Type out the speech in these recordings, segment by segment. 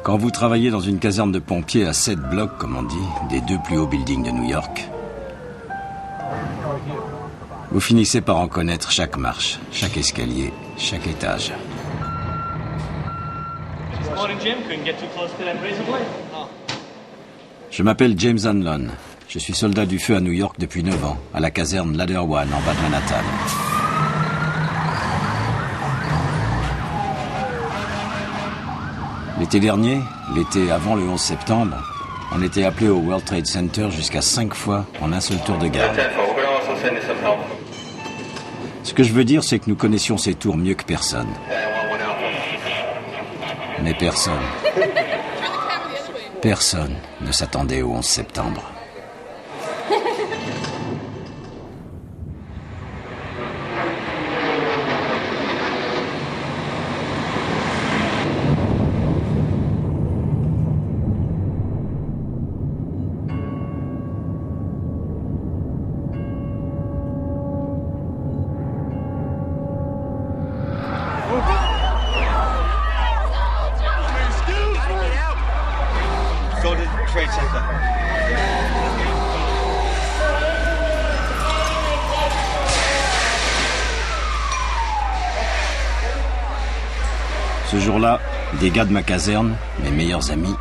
Quand vous travaillez dans une caserne de pompiers à 7 blocs, comme on dit, des 2 plus hauts buildings de New York, vous finissez par en connaître chaque marche, chaque escalier, chaque étage. Je m'appelle James Hanlon. Je suis soldat du feu à New York depuis 9 ans, à la caserne Ladder One, en bas de Manhattan. L'été dernier, l'été avant le 11 septembre, on était appelé au World Trade Center jusqu'à 5 fois en un seul tour de garde. Ce que je veux dire, c'est que nous connaissions ces tours mieux que personne. Mais personne ne s'attendait au 11 septembre. Ce jour-là, des gars de ma caserne, mes meilleurs amis,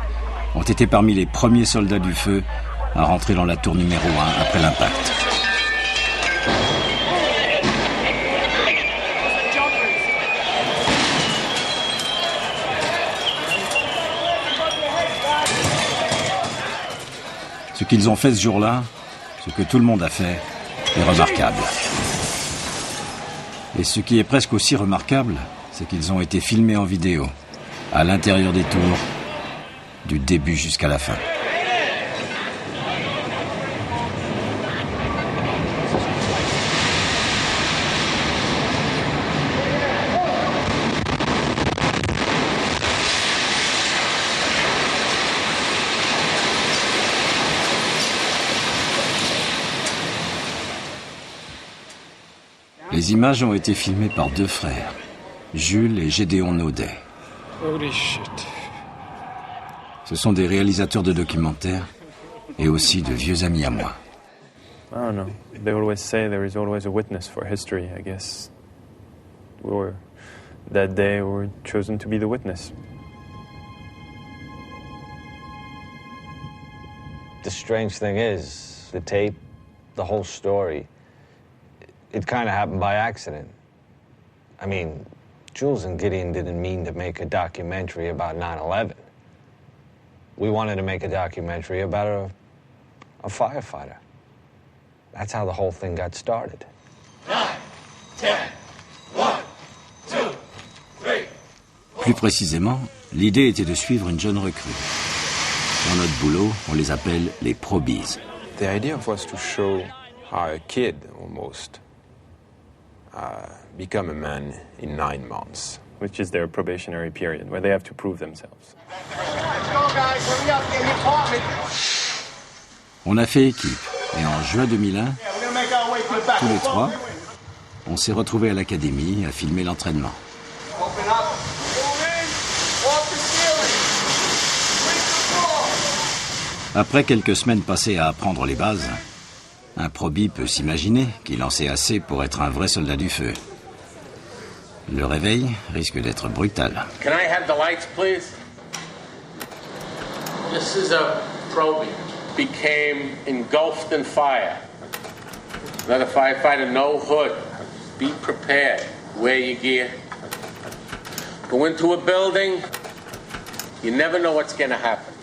ont été parmi les premiers soldats du feu à rentrer dans la tour numéro 1 après l'impact. Ce qu'ils ont fait ce jour-là, ce que tout le monde a fait, est remarquable. Et ce qui est presque aussi remarquable, c'est qu'ils ont été filmés en vidéo, à l'intérieur des tours, du début jusqu'à la fin. Les images ont été filmées par 2 frères, Jules et Gédéon Naudet. Holy shit. Ce sont des réalisateurs de documentaires et aussi de vieux amis à moi. I don't know. They always say there is always a witness for history, I guess. That day we were chosen to be the witness. The strange thing is, the tape, the whole story, it kind of happened by accident. I mean, Jules and Gideon didn't mean to make a documentary about 9/11. We wanted to make a documentary about a firefighter. That's how the whole thing got started. 9, 10, 1, 2, 3. Plus précisément, l'idée était de suivre une jeune recrue. Dans notre boulot, on les appelle les probies. The idea was to show how a kid, almost, become a man in 9 months. Which is their probationary period, where they have to prove themselves. On a fait équipe, et en juin 2001, tous les 3, on s'est retrouvés à l'académie à filmer l'entraînement. Après quelques semaines passées à apprendre les bases, un probie peut s'imaginer qu'il en sait assez pour être un vrai soldat du feu. Le réveil risque d'être brutal. Can I have the lights, please? This is a probie. Became engulfed in fire. Another firefighter, no hood. Be prepared. Wear your gear. Go into a building. You never know what's going to happen.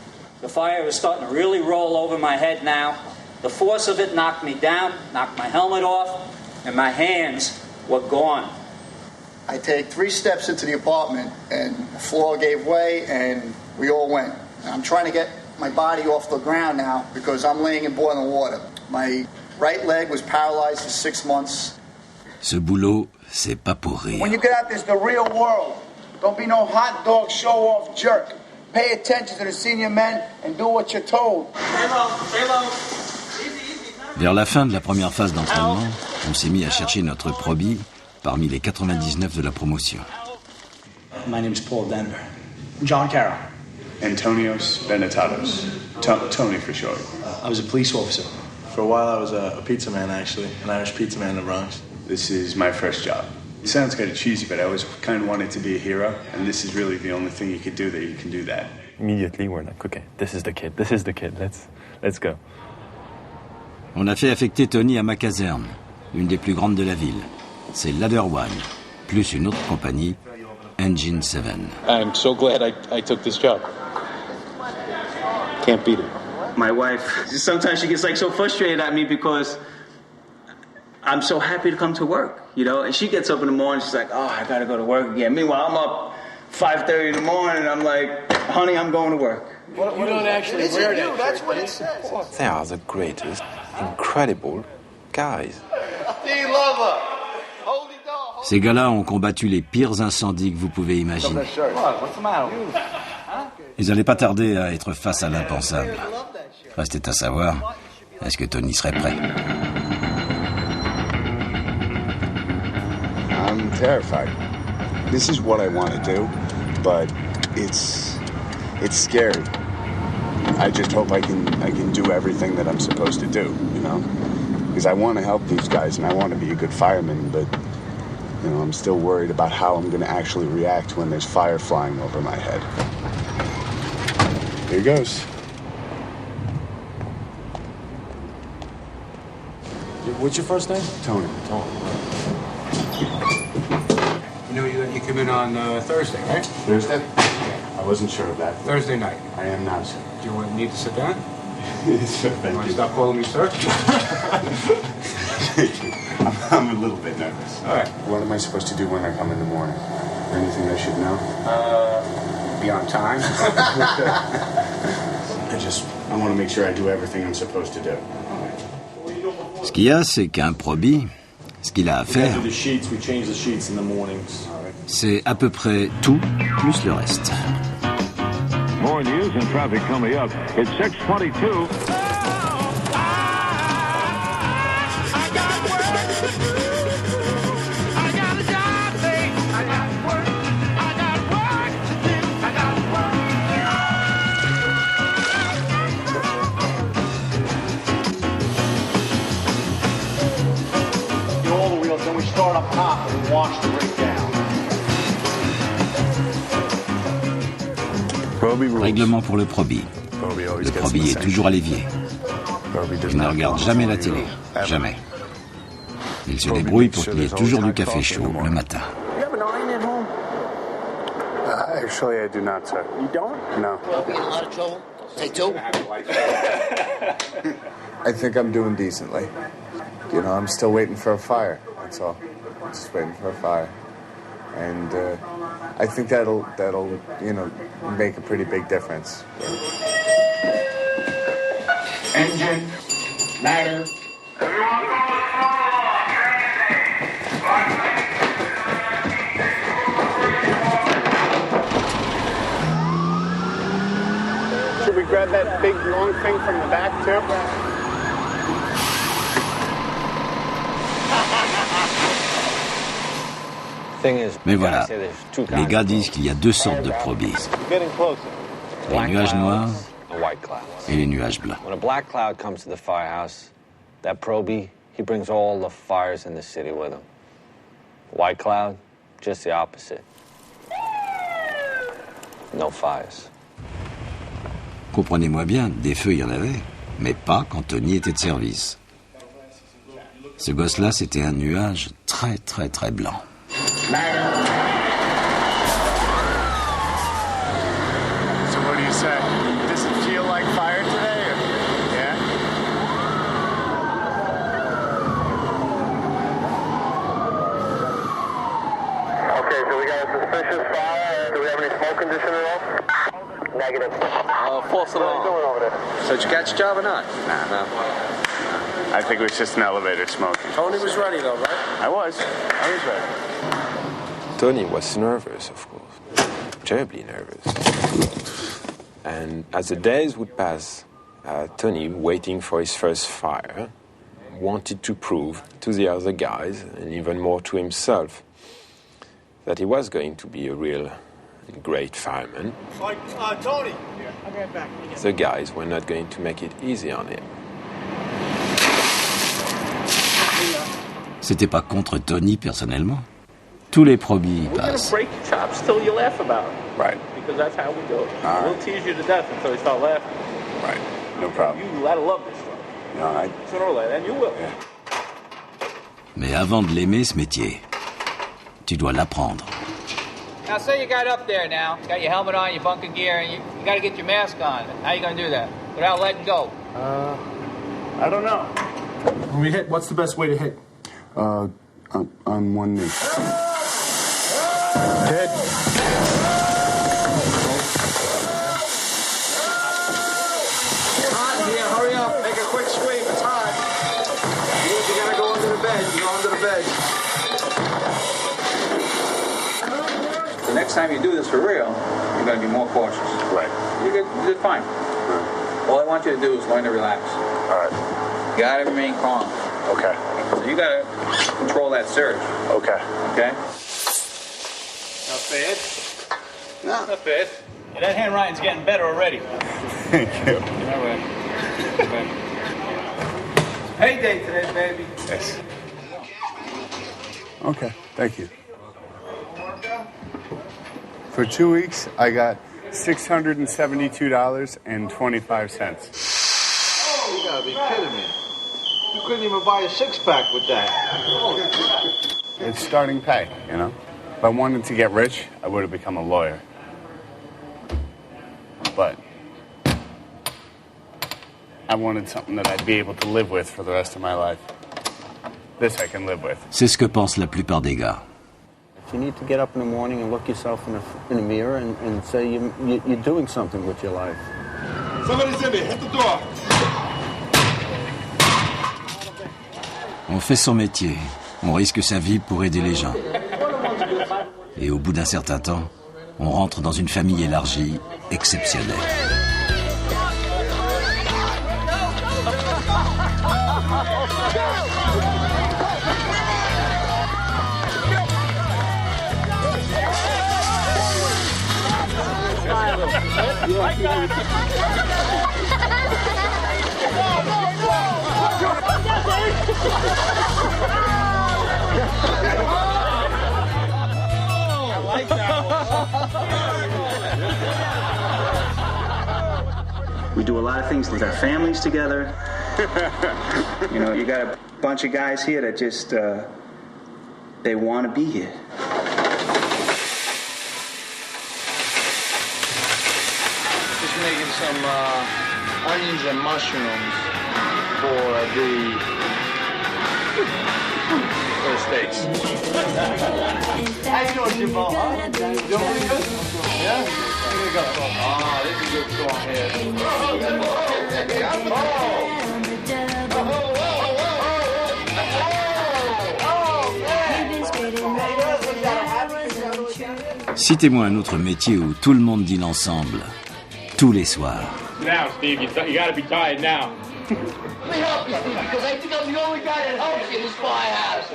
The fire is starting to really roll over my head now. The force of it knocked me down, knocked my helmet off, and my hands were gone. I take 3 steps into the apartment, and the floor gave way, and we all went. I'm trying to get my body off the ground now because I'm laying in boiling water. My right leg was paralyzed for 6 months. Ce boulot, c'est pas pour rire. When you get out, there's the real world. Don't be no hot dog show-off jerk. Pay attention to the senior men and do what you're told. Stay low. Vers la fin de la première phase d'entraînement, on s'est mis à chercher notre probie parmi les 99 de la promotion. My name's Paul Denver. John Carroll. Antonios Benetatos. Tony for short. I was a police officer. For a while I was a pizza man, actually, an Irish pizza man in the Bronx. This is my first job. It sounds kind of cheesy, but I always kind of wanted to be a hero, and this is really the only thing you could do that you can do that. Immediately, we're like, okay, this is the kid, let's go. On a fait affecter Tony à ma caserne, une des plus grandes de la ville. C'est Ladder One, plus une autre compagnie, Engine 7. I'm so glad I took this job. Can't beat it. My wife, sometimes she gets like so frustrated at me because I'm so happy to come to work, you know? And she gets up in the morning, she's like, oh, I gotta go to work again. Meanwhile, I'm up 5:30 in the morning, and I'm like, honey, I'm going to work. You don't actually wear that. That's what it says. They are the greatest, incredible guys. Ces gars-là ont combattu les pires incendies que vous pouvez imaginer. Ils n'allaient pas tarder à être face à l'impensable. Restait à savoir, est-ce que Tony serait prêt? I'm terrified. This is what I want to do, but it's scary. I just hope I can do everything that I'm supposed to do, you know? Because I want to help these guys and I want to be a good fireman, but you know, I'm still worried about how I'm going to actually react when there's fire flying over my head. Here goes. What's your first name? Tony. You know you come in on Thursday, right? Thursday? I wasn't sure of that. Thursday night. I am now, sir. Do you need to sit down? Sir, thank You want you. to stop calling me sir? I'm a little bit nervous. All right. What am I supposed to do when I come in the morning? Anything I should know? Be on time. I want to make sure I do everything I'm supposed to do. Ce qu'il y a, c'est qu'un probi, ce qu'il a à faire, c'est à peu près tout, plus le reste. More news and traffic coming up. It's 6:22. Start up top and wash the rig down. Règlement pour le probi. Le probi est toujours à l'évier. Il ne regarde jamais la télé. Jamais. Il se débrouille pour qu'il y ait toujours du café chaud le matin. You have an iron at home? Actually, I do not, sir. You don't? No. We'll be in a lot of trouble. Take two. I think I'm doing decently. You know, I'm still waiting for a fire. That's all. Just waiting for a fire. And I think that'll you know, make a pretty big difference. Engine, ladder. Should we grab that big long thing from the back too? Mais voilà, les gars disent qu'il y a deux sortes de probis. Les nuages noirs et les nuages blancs. When a black cloud comes to the firehouse, that probie, he brings all the fires in the city with him. White cloud, just the opposite. No fires. Comprenez-moi bien, des feux il y en avait, mais pas quand Tony était de service. Ce gosse-là, c'était un nuage très très très blanc. So what do you say? Does it feel like fire today? Or? Yeah? Okay, so we got a suspicious fire. Do we have any smoke condition at all? Negative. False alarm. What are you doing over there? So did you catch a job or not? No. I think it was just an elevator smoking. Tony was ready though, right? I was ready. Tony was nervous, of course, terribly nervous. And as the days would pass, Tony, waiting for his first fire, wanted to prove to the other guys, and even more to himself, that he was going to be a real great firemen, Tony! I'll be right back. the guys were not going to make it easy on him. C'était pas contre Tony personnellement. Tous les probis We're going to passent. break your chops till you laugh about it. Right. Because that's how we do it. All We'll right. tease you to death until you start laughing. Right. No problem. You gotta love this stuff. No, Sooner or later, and you will. Yeah. Mais avant de l'aimer, ce métier, tu dois l'apprendre. Now, say you got up there now, got your helmet on, your bunker gear, and you got to get your mask on. How you going to do that without letting go? I don't know. When we hit, what's the best way to hit? On one knee. Hit. Hot here, hurry up. Make a quick sweep. It's hot. You gotta go under the bed. You go under the bed. The next time you do this for real, you're going to be more cautious. Right. You did fine. All I want you to do is learn to relax. All right. You got to remain calm. Okay. So you got to control that surge. Okay. Okay? Not bad. No. Not bad. Yeah, that handwriting's getting better already. Thank you. All right. Payday today, baby. Yes. Okay. Thank you. For 2 weeks, I got $672.25. Oh, you gotta be kidding me. You couldn't even buy a six-pack with that. It's starting pay, you know? If I wanted to get rich, I would have become a lawyer. But I wanted something that I'd be able to live with for the rest of my life. This I can live with. C'est ce que pensent la plupart des gars. You need to get up in the morning and look yourself in a mirror and say you're doing something with your life. Somebody's in there. Hit the door. On fait son métier, on risque sa vie pour aider les gens. Et au bout d'un certain temps, on rentre dans une famille élargie, exceptionnelle. We do a lot of things with our families together. You know, you got a bunch of guys here that just, they want to be here. Just making some onions and mushrooms for the steaks. How you doing, Jimbo? Huh? You doing pretty good? Yeah? Here we go. Ah, this is a good song here. Citez-moi un autre métier où tout le monde dîne ensemble, tous les soirs. Now, Steve, you gotta be tired now. Let me help you, Steve, because I think I'm the only guy that helps you in this firehouse.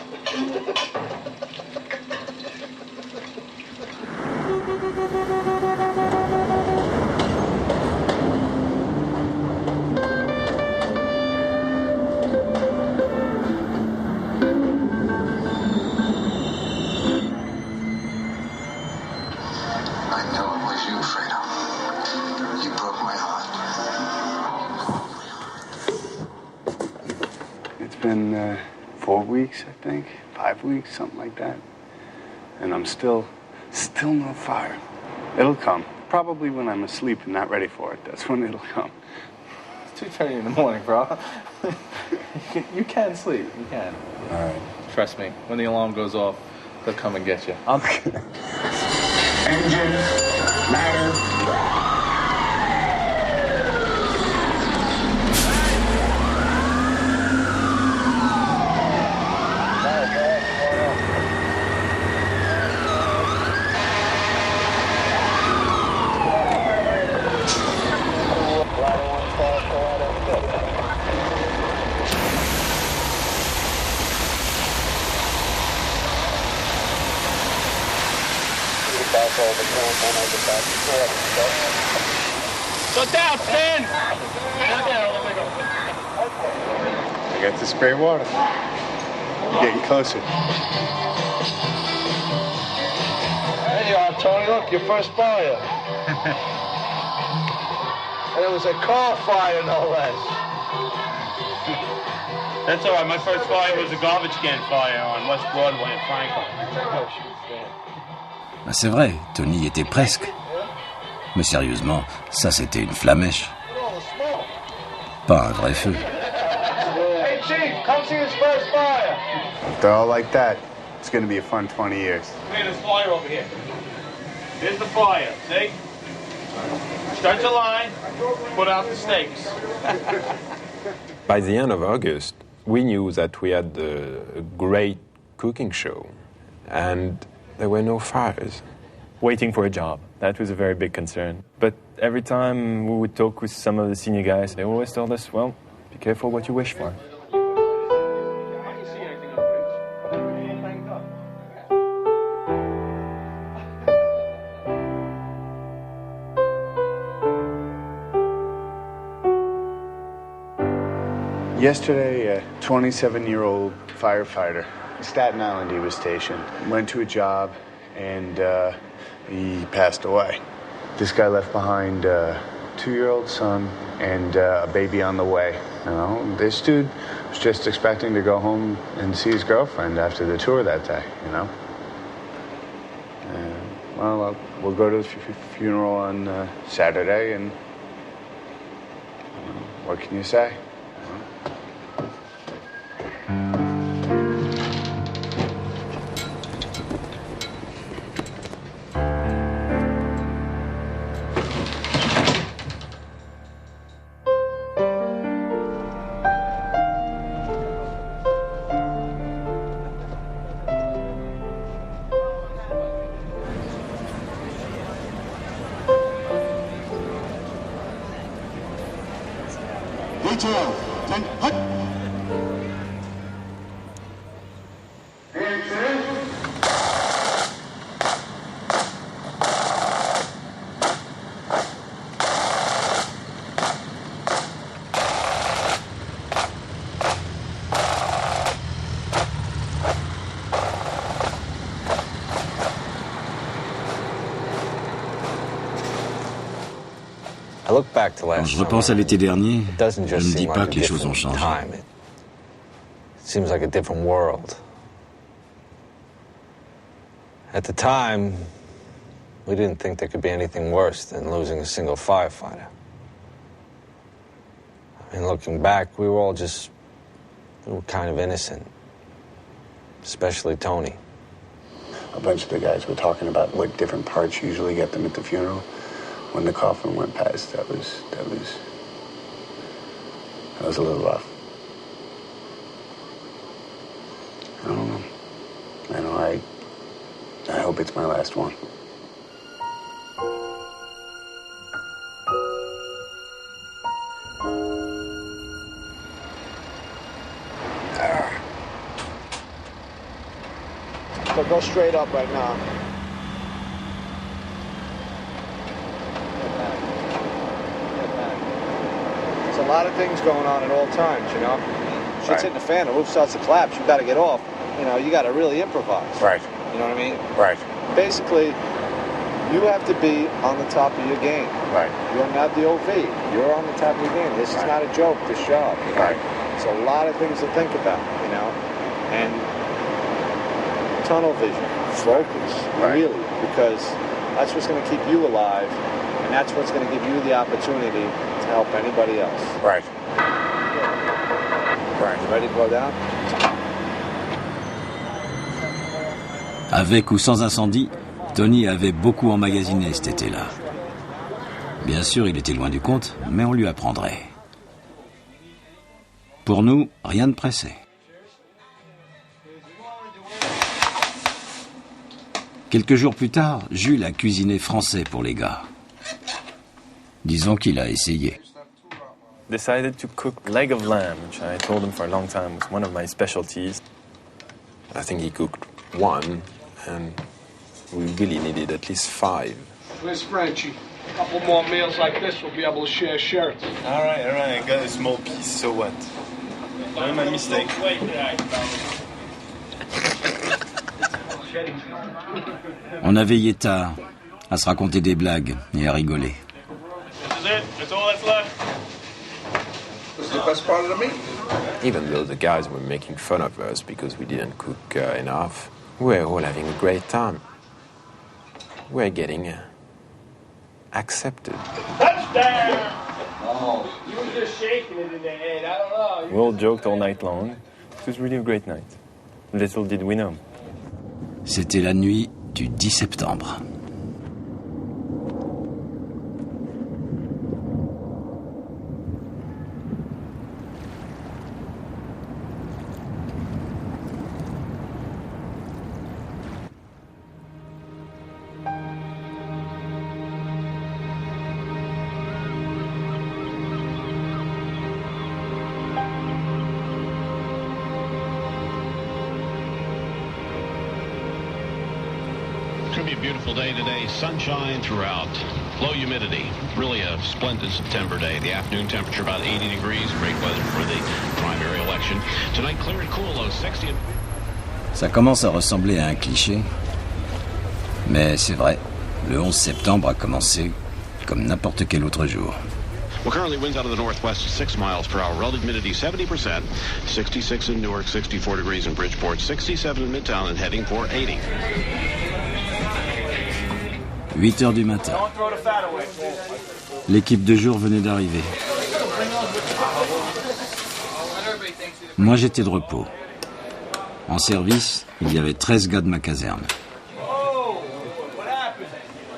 It's been 4 weeks, I think, 5 weeks, something like that. And I'm still no fire. It'll come. Probably when I'm asleep and not ready for it. That's when it'll come. It's 2:30 in the morning, bro. You can sleep. You can. All right. Trust me. When the alarm goes off, they'll come and get you. Engine, ladder. Go down, Stan! I got to spray water. You're getting closer. There you are, Tony. Look, your first fire. And it was a car fire, no less. That's all right. My first fire was a garbage can fire on West Broadway in Franklin. C'est vrai, Tony était presque. Mais sérieusement, ça c'était une flamèche. Pas un vrai feu. Hey, Chief, come see his first fire. If they're all like that, it's going to be a fun 20 years. Hey, there's fire over here. Here's the fire, see? Start your line, put out the stakes. By the end of August, we knew that we had a great cooking show, and there were no fires. Waiting for a job, that was a very big concern. But every time we would talk with some of the senior guys, they always told us, well, be careful what you wish for. Yesterday, a 27-year-old firefighter, Staten Island he was stationed, went to a job and he passed away. This guy left behind a 2-year-old son and a baby on the way. You know, this dude was just expecting to go home and see his girlfriend after the tour that day, you know. Well, we'll go to the funeral on Saturday, and what can you say? Quand je repense à l'été dernier, je ne me dis pas que les choses ont changé. It seems like a different world. At the time, we didn't think there could be anything worse than losing a single firefighter. I mean, looking back, we were kind of innocent. Especially Tony. A bunch of the guys were talking about what different parts usually get them at the funeral. When the coffin went past, that was a little rough. I don't know. I hope it's my last one. So go straight up right now. There's a lot of things going on at all times, you know. Shit's hitting the fan, the roof starts to collapse, you got to get off. You know, you got to really improvise. Right. You know what I mean? Right. Basically, you have to be on the top of your game. Right. You're not the OV. You're on the top of your game. This is not a joke, this job. Right. It's a lot of things to think about, you know. And tunnel vision, focus, really, because that's what's going to keep you alive, and that's what's going to give you the opportunity to help anybody else. Right. Right. You ready to go down? Avec ou sans incendie, Tony avait beaucoup emmagasiné cet été-là. Bien sûr, il était loin du compte, mais on lui apprendrait. Pour nous, rien ne pressait. Quelques jours plus tard, Jules a cuisiné français pour les gars. Disons qu'il a essayé. Decided to cook leg of lamb, which I told him for a long time was one of my specialties. I think he cooked one, and we really needed at least 5. Where's Frenchie? A couple more meals like this, we'll be able to share shirts. All right, I got a small piece, so what? I'm a mistake. On a veillé tard, à se raconter des blagues et à rigoler. This is it. That's all that's left. This is the best part of the meat. Even though the guys were making fun of us because we didn't cook enough, we were all having a great time. We were getting accepted. Touchdown! Oh. You were just shaking it in the head. I don't know. We all joked all night long. It was really a great night. Little did we know. C'était la nuit du 10 septembre. Day today, sunshine throughout, low humidity, really a splendid September day. The afternoon temperature about 80 degrees, great weather for the primary election. Tonight clear and cool, low 60. Ça commence à ressembler à un cliché, mais c'est vrai, le 11 septembre a commencé comme n'importe quel autre jour. Well, currently winds out of the northwest 6 miles per hour, relative humidity 70%, 66 in Newark, 64 degrees in Bridgeport, 67 in Midtown, and heading for 80. 8 heures du matin. L'équipe de jour venait d'arriver. Moi, j'étais de repos. En service, il y avait 13 gars de ma caserne.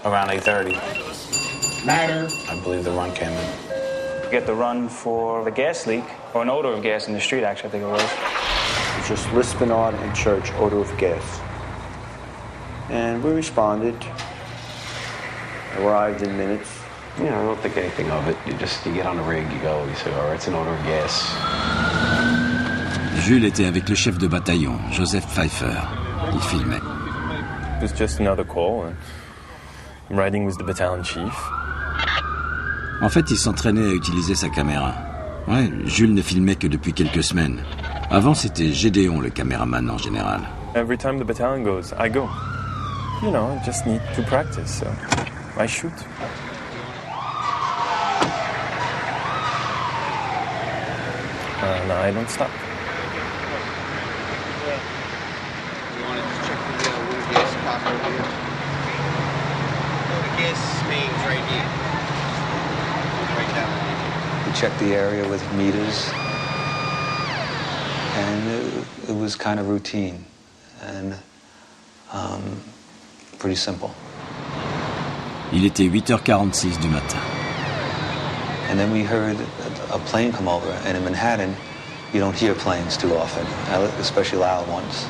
Around 8:30. Matter. I believe the run came in. You get the run for the gas leak, or an odor of gas in the street, actually, I think it was. It's just lisping on in church, odor of gas. And we responded. Arrived in minutes. Yeah, I don't think anything of it. You get on the rig, you go, you say, all right, it's an odor of gas. Jules était avec le chef de bataillon, Joseph Pfeiffer. Il filmait. It was just another call. I'm riding with the battalion chief. En fait, il s'entraînait à utiliser sa caméra. Ouais, Jules ne filmait que depuis quelques semaines. Avant, c'était Gédéon, le caméraman en général. Every time the battalion goes, I go. You know, I just need to practice, so I shoot. And I don't stop. You wanted to check the water gas top over here? The gas mains right here. Right down there. We checked the area with meters, and it was kind of routine and pretty simple. Il était 8h46 du matin. And then we heard a plane come over, and in Manhattan, you don't hear planes too often, especially loud ones.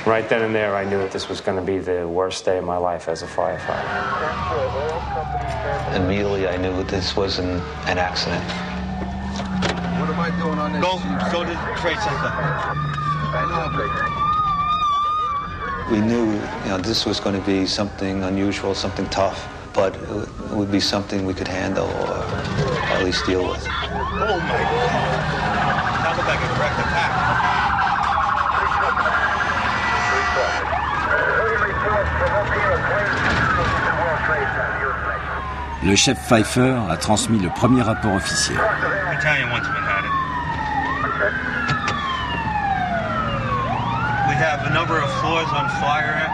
Right then and there, I knew that this was going to be the worst day of my life as a firefighter. Immediately, I knew this was an accident. What am I doing on this? Go to the Trade Center. We knew, this was going to be something unusual, something tough, but it would be something we could handle or at least deal with. Oh my God! That looked like a direct attack. Le chef Pfeiffer a transmis le premier rapport officiel. Battalion 1 to Manhattan. We have a number of floors on fire.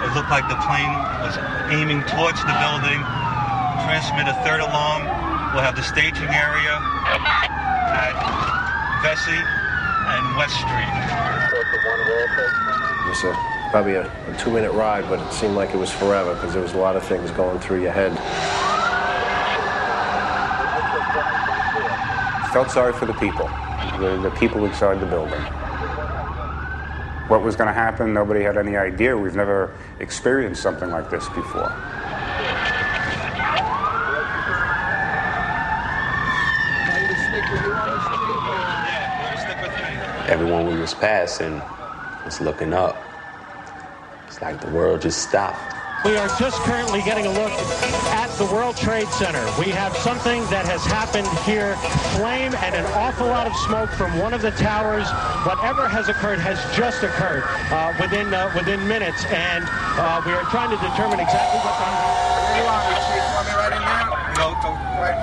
It looked like the plane was aiming towards the building. Transmit a third alarm. We'll have the staging area at Vesey and West Street. Yes, sir. probably a 2-minute ride, but it seemed like it was forever because there was a lot of things going through your head. Felt sorry for the people who started the building. What was going to happen, nobody had any idea. We've never experienced something like this before. Everyone we was passing was looking up. It's like the world just stopped. We are just currently getting a look at the World Trade Center. We have something that has happened here. Flame and an awful lot of smoke from one of the towers. Whatever has occurred has just occurred within minutes, and we are trying to determine exactly what's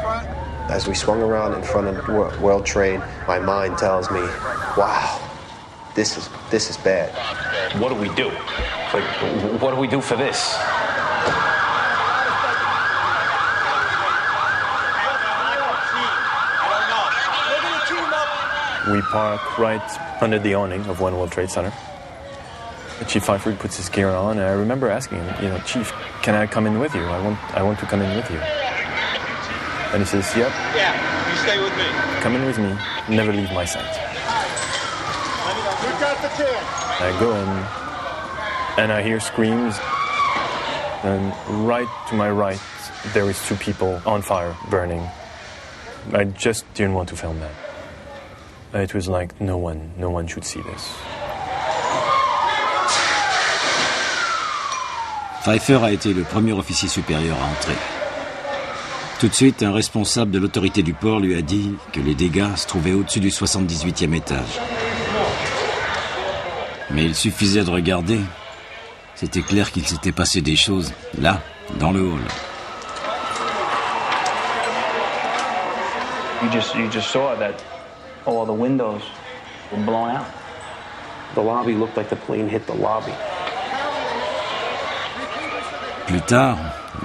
on. As we swung around in front of World Trade, my mind tells me, wow, this is bad. What do we do? Like, what do we do for this? We park right under the awning of One World Trade Center. Chief Pfeiffer puts his gear on, and I remember asking him, Chief, can I come in with you? I want to come in with you. And he says, yep. Yeah, you stay with me. Come in with me, never leave my sight. You got the chance. I go in, and I hear screams, and right to my right, there is 2 people on fire, burning. I just didn't want to film that. It was like, no one should see this. Pfeiffer a été le premier officier supérieur à entrer. Tout de suite, un responsable de l'autorité du port lui a dit que les dégâts se trouvaient au-dessus du 78e étage. Mais il suffisait de regarder. C'était clair qu'il s'était passé des choses, là, dans le hall. You just saw that all the windows were blown out. The lobby looked like the plane hit the lobby. Plus tard,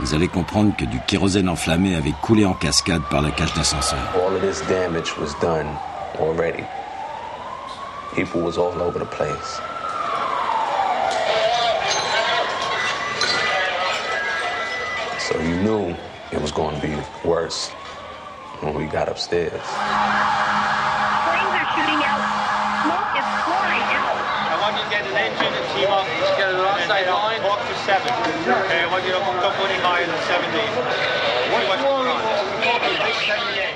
ils allaient comprendre que du kérosène enflammé avait coulé en cascade par la cage d'ascenseur. All of this damage was done already. People was all over the place. So you knew it was going to be worse when we got upstairs. Flames are shooting out. Smoke is pouring out. I want you to get an engine and team up. Get an outside line. Walk to 7. Okay, I want you to go any higher than 70. What's going on? 78.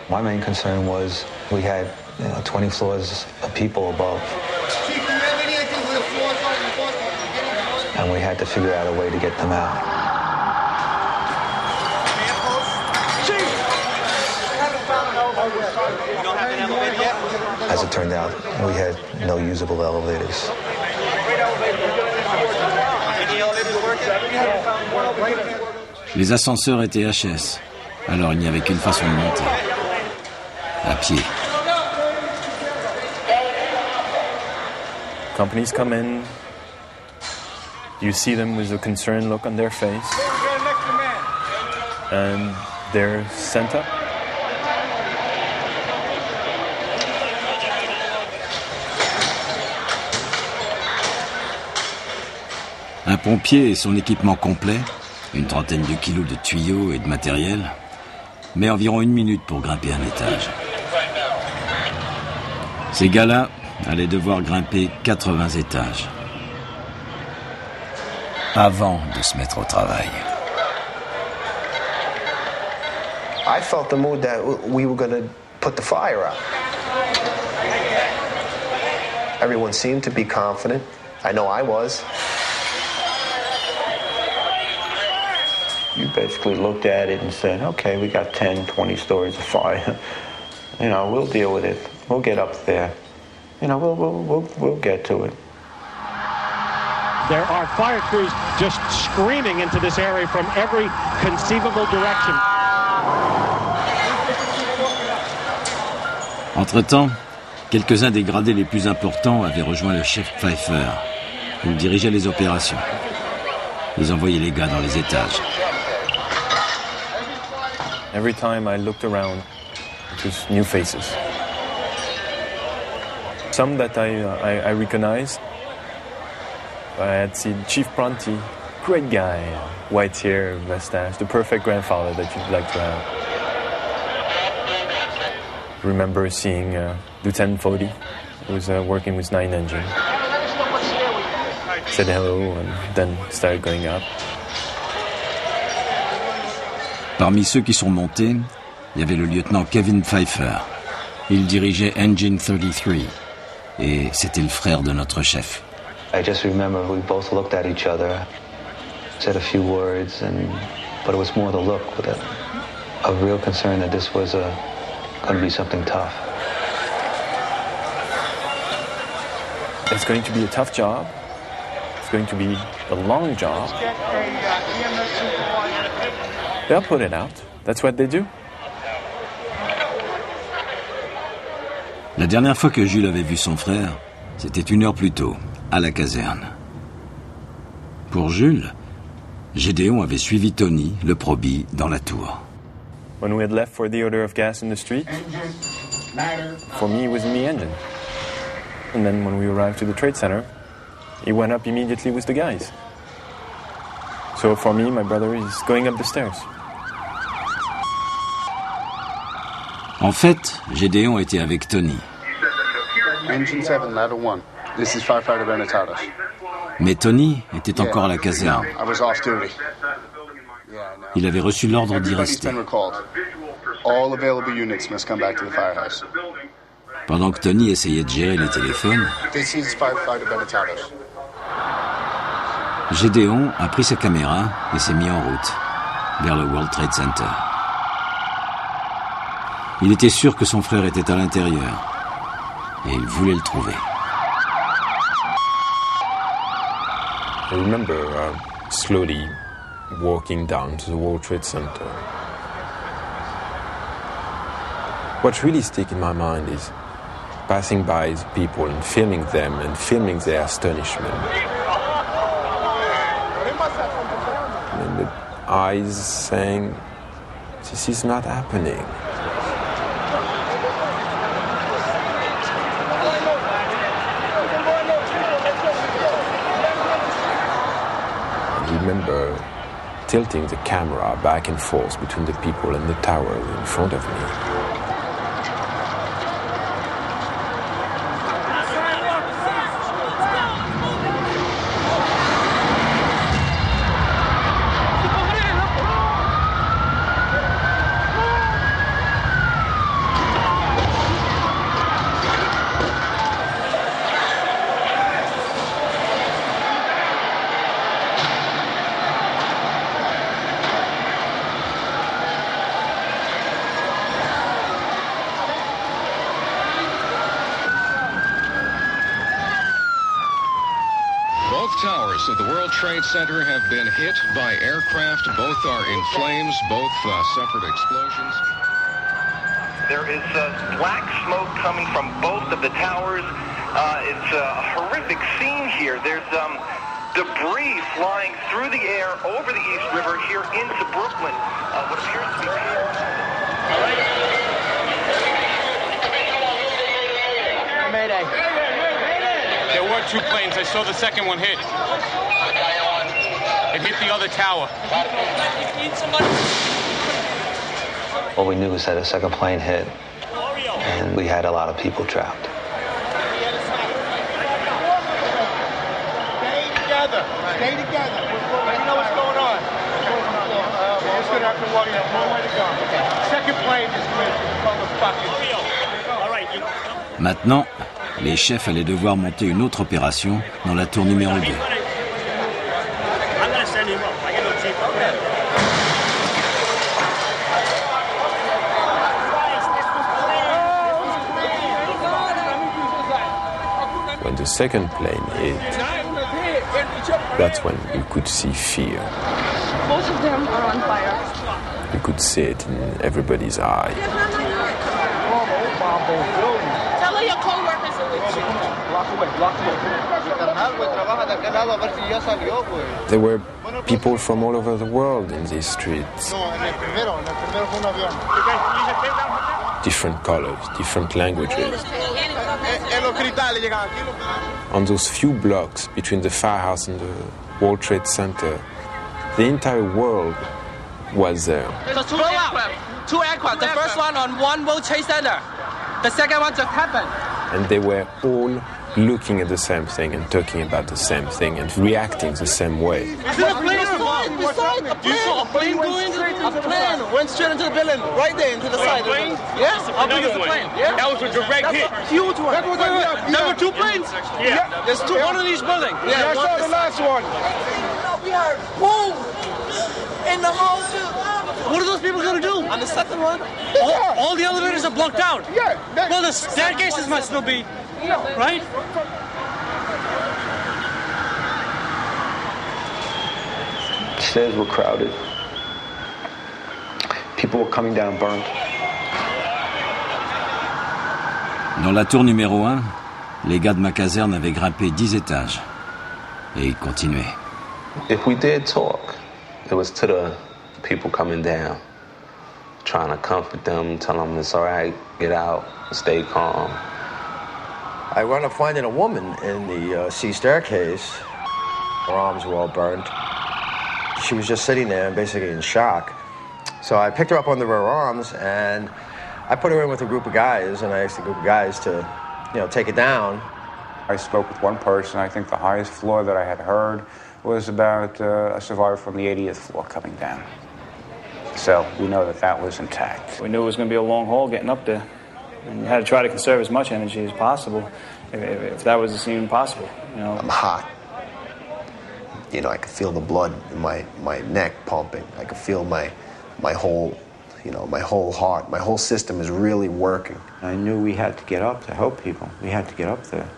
My main concern was we had 20 floors of people above. And we had to figure out a way to get them out. As it turned out, we had no usable elevators. Les ascenseurs étaient HS, alors il n'y avait qu'une façon de monter. À pied. Companies come in. You see them with a concerned look on their face. And they're sent up. Un pompier et son équipement complet, une trentaine de kilos de tuyaux et de matériel, met environ 1 minute pour grimper un étage. Ces gars-là allaient devoir grimper 80 étages avant de se mettre au travail. I felt the mood that we were going to put the fire out. Everyone seemed to be confident. I know I was. You basically looked at it and said, okay, we got 10, 20 stories of fire. We'll deal with it. We'll get up there. We'll get to it. There are fire crews just screaming into this area from every conceivable direction. Entre-temps, quelques-uns des gradés les plus importants avaient rejoint le chef Pfeiffer. Il dirigeait les opérations. Ils envoyaient les gars dans les étages. Every time I looked around, it was new faces. Some that I recognized, I had seen Chief Pronti, great guy, white hair, mustache, the perfect grandfather that you'd like to have. Remember seeing Lieutenant Fody, who was working with 9 engine. Said hello and then started going up. Parmi ceux qui sont montés, il y avait le lieutenant Kevin Pfeiffer. Il dirigeait Engine 33 et c'était le frère de notre chef. I just remember we both looked at each other, said a few words, but it was more the look with a real concern that this was going to be something tough. It's going to be a tough job. It's going to be a long job. They'll put it out. That's what they do. La dernière fois que Jules avait vu son frère, c'était 1 heure plus tôt, à la caserne. Pour Jules, Gédéon avait suivi Tony, le probi, dans la tour. When we had left for the odor of gas in the street, for me, it was in the engine. And then when we arrived to the trade center, he went up immediately with the guys. So for me, my brother is going up the stairs. En fait, Gédéon était avec Tony. Engine 7, ladder 1. This is firefighter Benetados. Mais Tony était encore à la caserne. I was off duty. Il avait reçu l'ordre d'y Everybody's rester. been recalled. All available units must come back to the firehouse. Pendant que Tony essayait de gérer les téléphones, This is firefighter Benetados. Gédéon a pris sa caméra et s'est mis en route vers le World Trade Center. Il était sûr que son frère était à l'intérieur et il voulait le trouver. I remember slowly walking down to the World Trade Center. What really sticks in my mind is passing by the people and filming them and filming their astonishment. And the eyes saying, "This is not happening." I remember tilting the camera back and forth between the people and the tower in front of me. Of the World Trade Center have been hit by aircraft. Both are in flames. Both suffered explosions. There is black smoke coming from both of the towers. It's a horrific scene here. There's debris flying through the air over the East River here into Brooklyn. What appears to be... Mayday. There were 2 planes. I saw the second one hit. It hit the other tower. All we knew was that a second plane hit, and we had a lot of people trapped. Stay together. Stay together. Let me know what's going on. We're just going to have to walk. You have no way to go. Second plane is with motherfuckers. All right. Maintenant, les chefs allaient devoir monter une autre opération dans la tour numéro 2. When the second plane hit, that's when you could see fear. Both of them are on fire. You could see it in everybody's eye. Tell your co-workers are with you. There were people from all over the world in these streets. Different colors, different languages. On those few blocks between the firehouse and the World Trade Center, the entire world was there. So two aircraft. The first one on one World Trade Center. The second one just happened. And they were all looking at the same thing and talking about the same thing and reacting the same way. Is it a plane? Beside a plane. You saw a plane going? A plane went straight into the building, right there into the side. Plane? Yes. How big is the plane? Yeah. That was a direct hit. Huge one. There were two planes? Yeah. There's two, one in each building. Yeah, I saw the last one. We heard boom in the whole field. What are those people going to do? On the second one? All the elevators are blocked out. Yeah. Well, the staircases must still be, right? The stairs were crowded. People were coming down burnt. Dans la tour numéro 1, les gars de ma caserne avaient grimpé 10 étages. Et ils continuaient. If we did talk, it was to the people coming down, trying to comfort them, tell them it's all right, get out, stay calm. I wound up finding a woman in the C staircase. Her arms were all burned. She was just sitting there, basically in shock. So I picked her up under her arms, and I put her in with a group of guys, and I asked the group of guys to, take it down. I spoke with one person. I think the highest floor that I had heard was about a survivor from the 80th floor coming down. So we know that was intact. We knew it was going to be a long haul getting up there. And you had to try to conserve as much energy as possible, if that was even possible. I'm hot. I could feel the blood in my neck pumping. I could feel my whole, my whole heart, my whole system is really working. I knew we had to get up to help people. We had to get up there.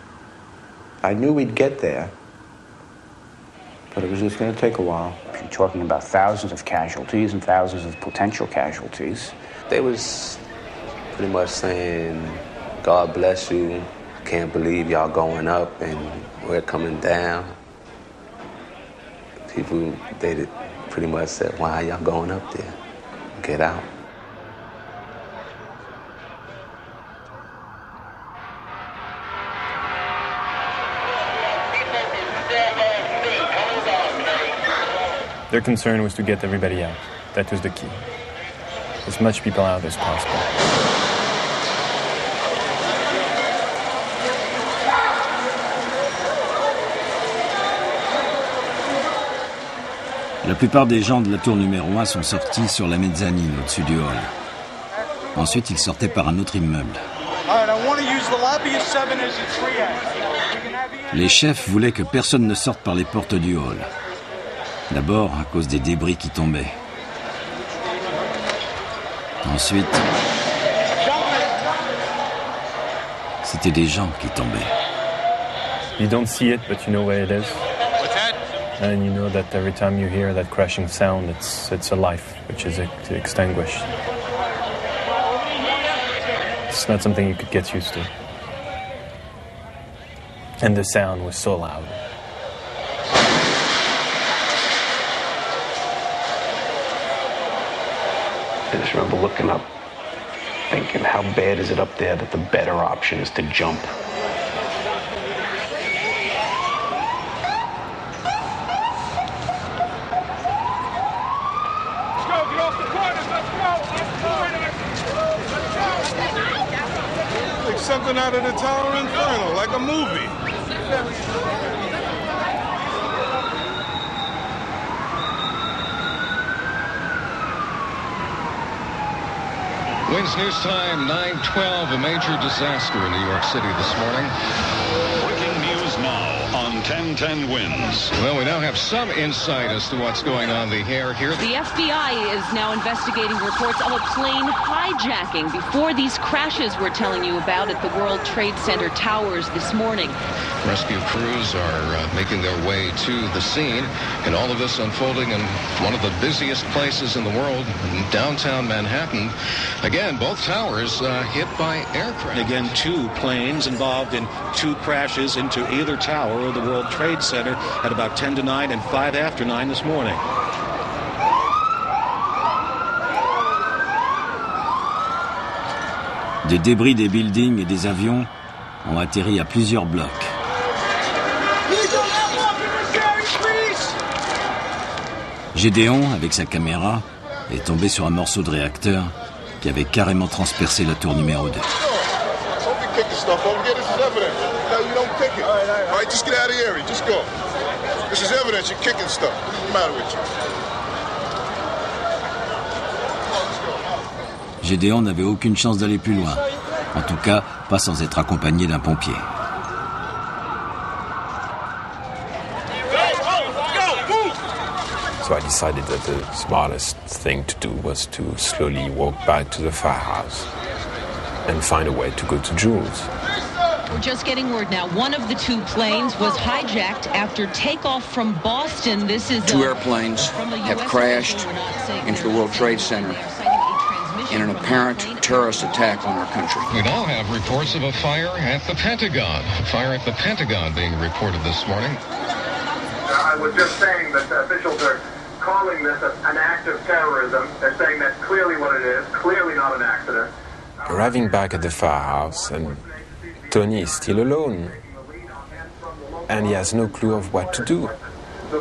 I knew we'd get there, but it was just going to take a while. You're talking about thousands of casualties and thousands of potential casualties. They was pretty much saying, God bless you, can't believe y'all going up and we're coming down. People, they pretty much said, why are y'all going up there? Get out. Their concern was to get everybody out. That was the key. As much people out as possible. La plupart des gens de la tour numéro 1 sont sortis sur la mezzanine au-dessus du hall. Ensuite, ils sortaient par un autre immeuble. Les chefs voulaient que personne ne sorte par les portes du hall. D'abord, à cause des débris qui tombaient. Ensuite, c'était des gens qui tombaient. You don't see it, but you know where it is. And you know that every time you hear that crashing sound, it's a life which is extinguished. It's not something you could get used to. And the sound was so loud. I just remember looking up, thinking, how bad is it up there that the better option is to jump? Like something out of the Tower Inferno, like a movie. Wins News Time, 9:12, a major disaster in New York City this morning. Breaking news now on 1010 Wins. Well, we now have some insight as to what's going on here. The FBI is now investigating reports of a plane hijacking before these crashes we're telling you about at the World Trade Center towers this morning. Rescue crews are making their way to the scene, and all of this unfolding in one of the busiest places in the world, downtown Manhattan. Again, both towers hit by aircraft. Again, two planes involved in two crashes into either tower of the World Trade Center at about 10 to 9 and 5 after 9 this morning. Des débris des buildings et des avions ont atterri à plusieurs blocs. Gédéon, avec sa caméra, est tombé sur un morceau de réacteur qui avait carrément transpercé la tour numéro 2. Gédéon n'avait aucune chance d'aller plus loin. En tout cas, pas sans être accompagné d'un pompier. So I decided that the smartest thing to do was to slowly walk back to the firehouse and find a way to go to Jules. We're just getting word now. One of the two planes was hijacked after takeoff from Boston. This is two airplanes have crashed into the World Trade Center in an apparent terrorist attack on our country. We now have reports of a fire at the Pentagon. A fire at the Pentagon being reported this morning. I was just saying that officials are calling this an act of terrorism. They're saying that's clearly what it is, clearly not an accident. Arriving back at the firehouse, and Tony is still alone, and he has no clue of what to do. The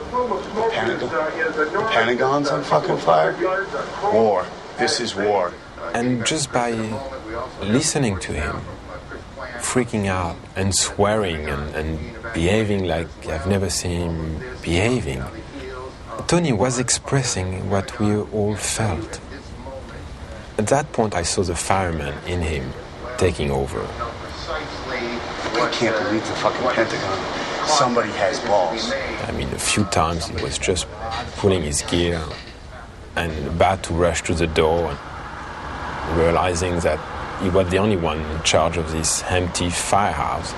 Pentagon's on fucking fire? War. This is war. And just by listening to him, freaking out and swearing and behaving like I've never seen him behaving, Tony was expressing what we all felt. At that point, I saw the fireman in him taking over. I can't believe the fucking Pentagon. Somebody has balls. I mean, a few times he was just pulling his gear and about to rush to the door, and realizing that he was the only one in charge of this empty firehouse,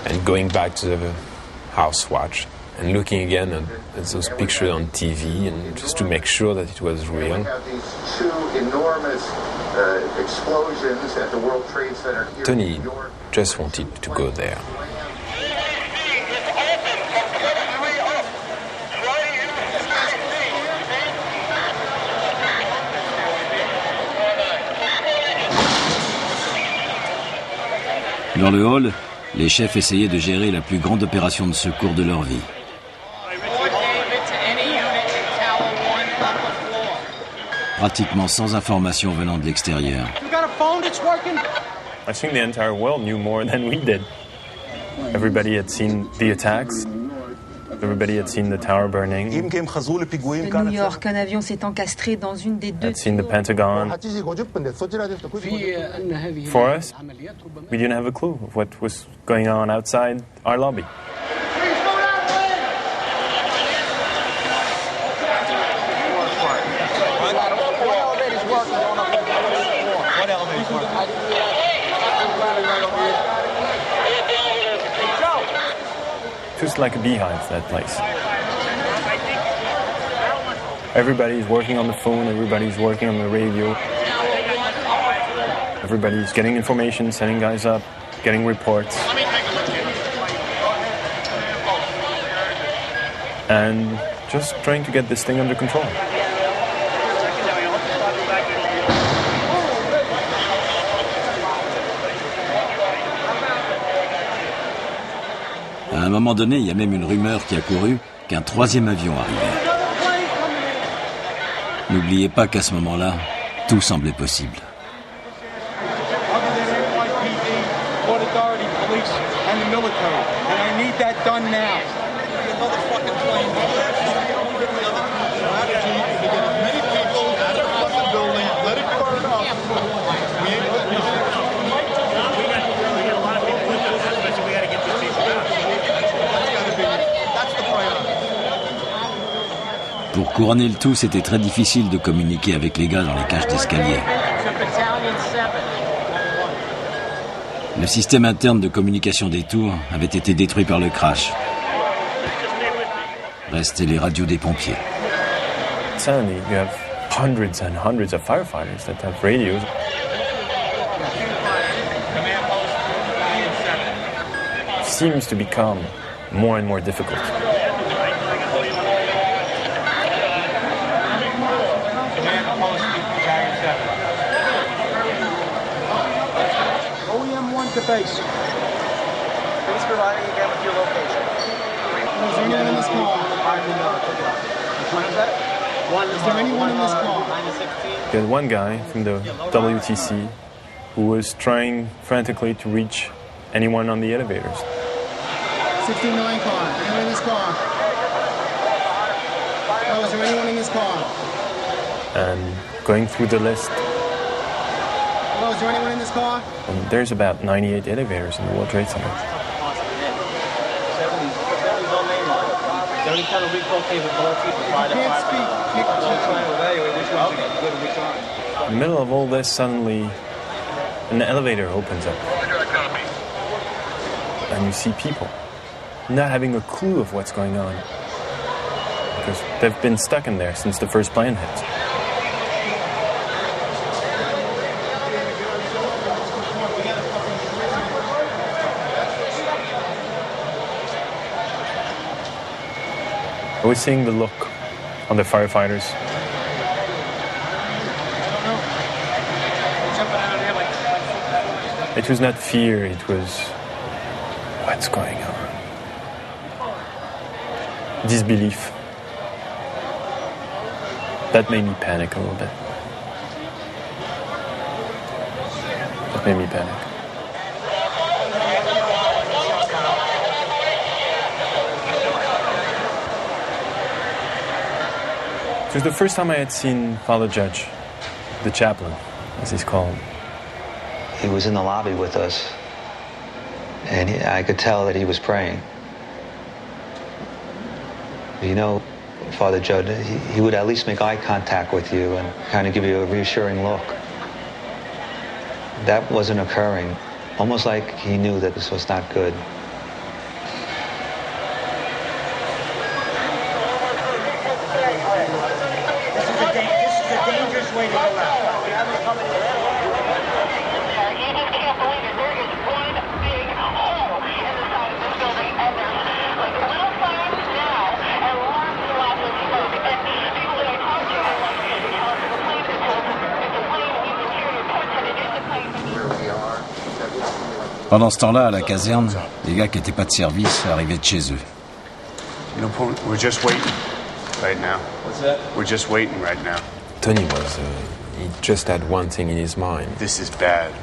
and going back to the house watch and looking again at those pictures on TV, and just to make sure that it was real. We have these two enormous explosions at the World Trade Center here Tony in New York. just wanted to go there. Dans le hall, les chefs essayaient de gérer la plus grande opération de secours de leur vie. Pratiquement sans information venant de l'extérieur. I think the entire world knew more than we did. Everybody had seen the attacks. Everybody had seen the tower burning. De New York, un avion s'est encastré dans une des deux Had seen the Pentagon. For us, we didn't have a clue of what was going on outside our lobby. Just like a beehive, that place. Everybody's working on the phone, everybody's working on the radio. Everybody's getting information, sending guys up, getting reports. And just trying to get this thing under control. À un moment donné, il y a même une rumeur qui a couru qu'un troisième avion arrivait. N'oubliez pas qu'à ce moment-là, tout semblait possible. Pour couronner le tout, c'était très difficile de communiquer avec les gars dans les cages d'escalier. Le système interne de communication des tours avait été détruit par le crash. Restaient les radios des pompiers. Suddenly, you have hundreds and hundreds of firefighters that have radios. It seems to become more and more difficult. to face. Please provide me again with your location. Is there anyone in this car? Is there anyone in this car? We had one guy from the WTC who was trying frantically to reach anyone on the elevators. 69 car. Anyone in this car? Oh, is there anyone in this car? And going through the list, Oh, is there anyone in this car? and there's about 98 elevators in the World Trade Center. In the middle of all this, suddenly an elevator opens up. And you see people not having a clue of what's going on. Because they've been stuck in there since the first plane hit. I was seeing the look on the firefighters. It was not fear, it was what's going on. Disbelief. That made me panic a little bit. That made me panic. It was the first time I had seen Father Judge, the chaplain, as he's called. He was in the lobby with us, and I could tell that he was praying. You know, Father Judd, he would at least make eye contact with you and kind of give you a reassuring look. That wasn't occurring, almost like he knew that this was not good. This is a dangerous way to go out. Pendant ce temps-là, à la caserne, les gars qui n'étaient pas de service arrivaient de chez eux. You know, we're just waiting right now. What's that? We're just waiting right now. Tony he just had one thing in his mind. This is bad.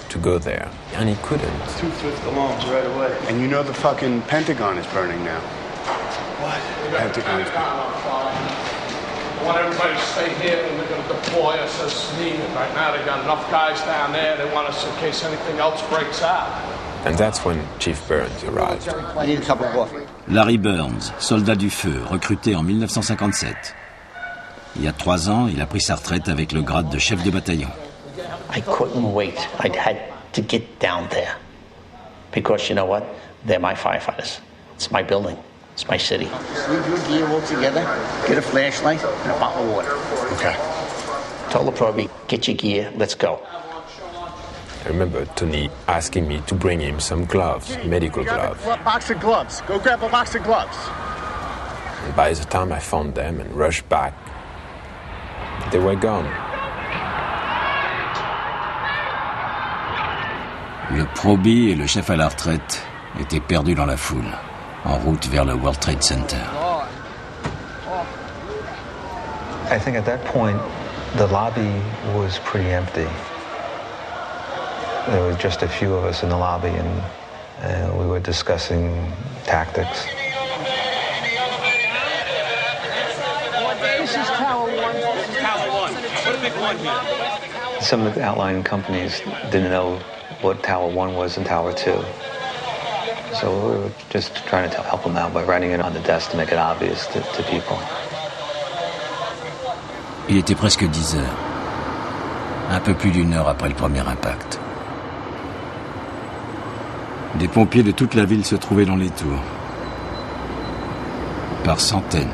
To go there. And he couldn't. 2 swift alarms right away. And you know the fucking Pentagon is burning now. What? The Pentagon is burning. I want everybody to stay here, and they're going to deploy us as needed. Right now, they've got enough guys down there. They want us in case anything else breaks out. And that's when Chief Burns arrived. I need a cup of coffee. Larry Burns, soldat du feu, recruté en 1957. Il y a 3 ans, il a pris sa retraite avec le grade de chef de bataillon. I couldn't wait. I had to get down there. Because you know what? They're my firefighters. It's my building. It's my city. Leave your gear all together, get a flashlight, and a bottle of water. Okay. Told the probie, get your gear, let's go. I remember Tony asking me to bring him some gloves, medical gloves. Box of gloves. Go grab a box of gloves. And by the time I found them and rushed back, they were gone. Le probie et le chef à la retraite étaient perdus dans la foule, en route vers le World Trade Center. I think at that point, the lobby was pretty empty. There were just a few of us in the lobby, and we were discussing tactics. This is Tower 1. This is Tower 1. Put a big 1 here. Some of the outlying companies didn't know what Tower 1 was and Tower 2. So we were just trying to help them out by writing it on the desk to make it obvious to people. Il était presque 10 heures. Un peu plus d'1 heure après le premier impact. Des pompiers de toute la ville se trouvaient dans les tours. Par centaines.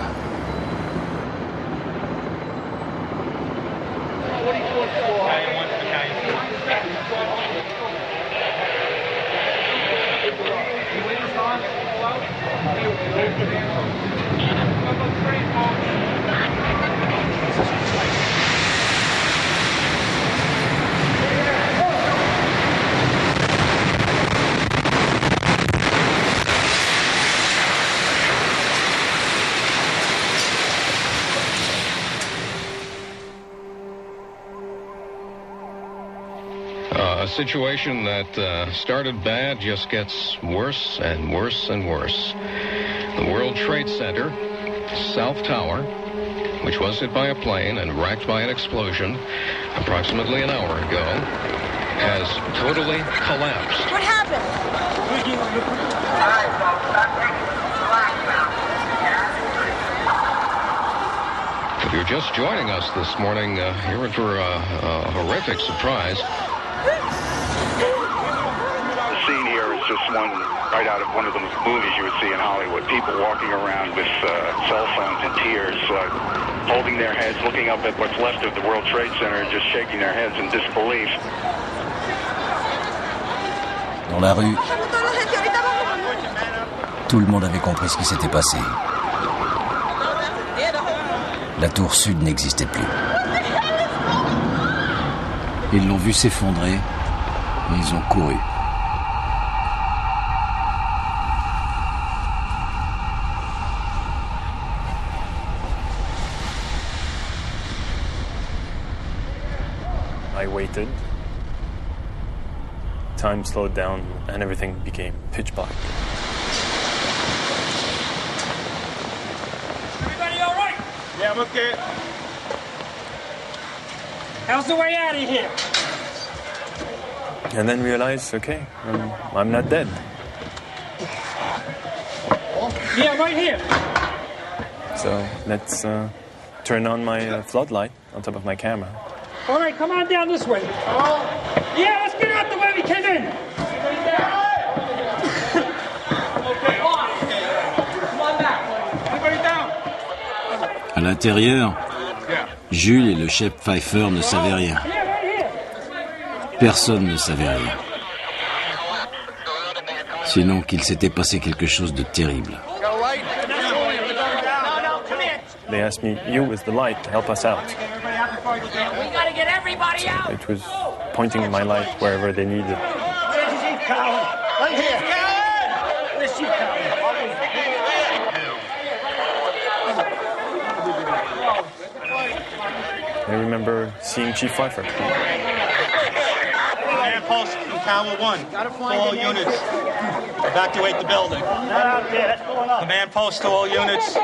A situation that started bad just gets worse and worse and worse. The World Trade Center, South Tower, which was hit by a plane and racked by an explosion approximately an hour ago, has totally collapsed. What happened? If you're just joining us this morning, you're in for a horrific surprise. The scene here is just one right out of one of the movies you would see in Hollywood. People walking around with cell phones in tears, holding their heads, looking up at what's left of the World Trade Center and just shaking their heads in disbelief. Dans la rue, tout le monde avait compris ce qui s'était passé. La tour sud n'existait plus. Ils l'ont vu s'effondrer et ils ont couru. I waited. Time slowed down and everything became pitch black. Everybody all right? Yeah, I'm okay. How's the way out of here? And then realized, okay, I'm not dead. Yeah, right here. So let's turn on my floodlight on top of my camera. All right, come on down this way. Yeah, let's get out the way we came in. À l'intérieur, Jules et le chef Pfeiffer ne savaient rien. Personne ne savait rien. Sinon qu'il s'était passé quelque chose de terrible. They asked me, you with the light, help us out. We gotta get everybody out. It was pointing my light wherever they needed. Right here. Where's she, I remember seeing Chief Pfeiffer. Command post in Tower 1. To all units. Evacuate the building. Command post to all units.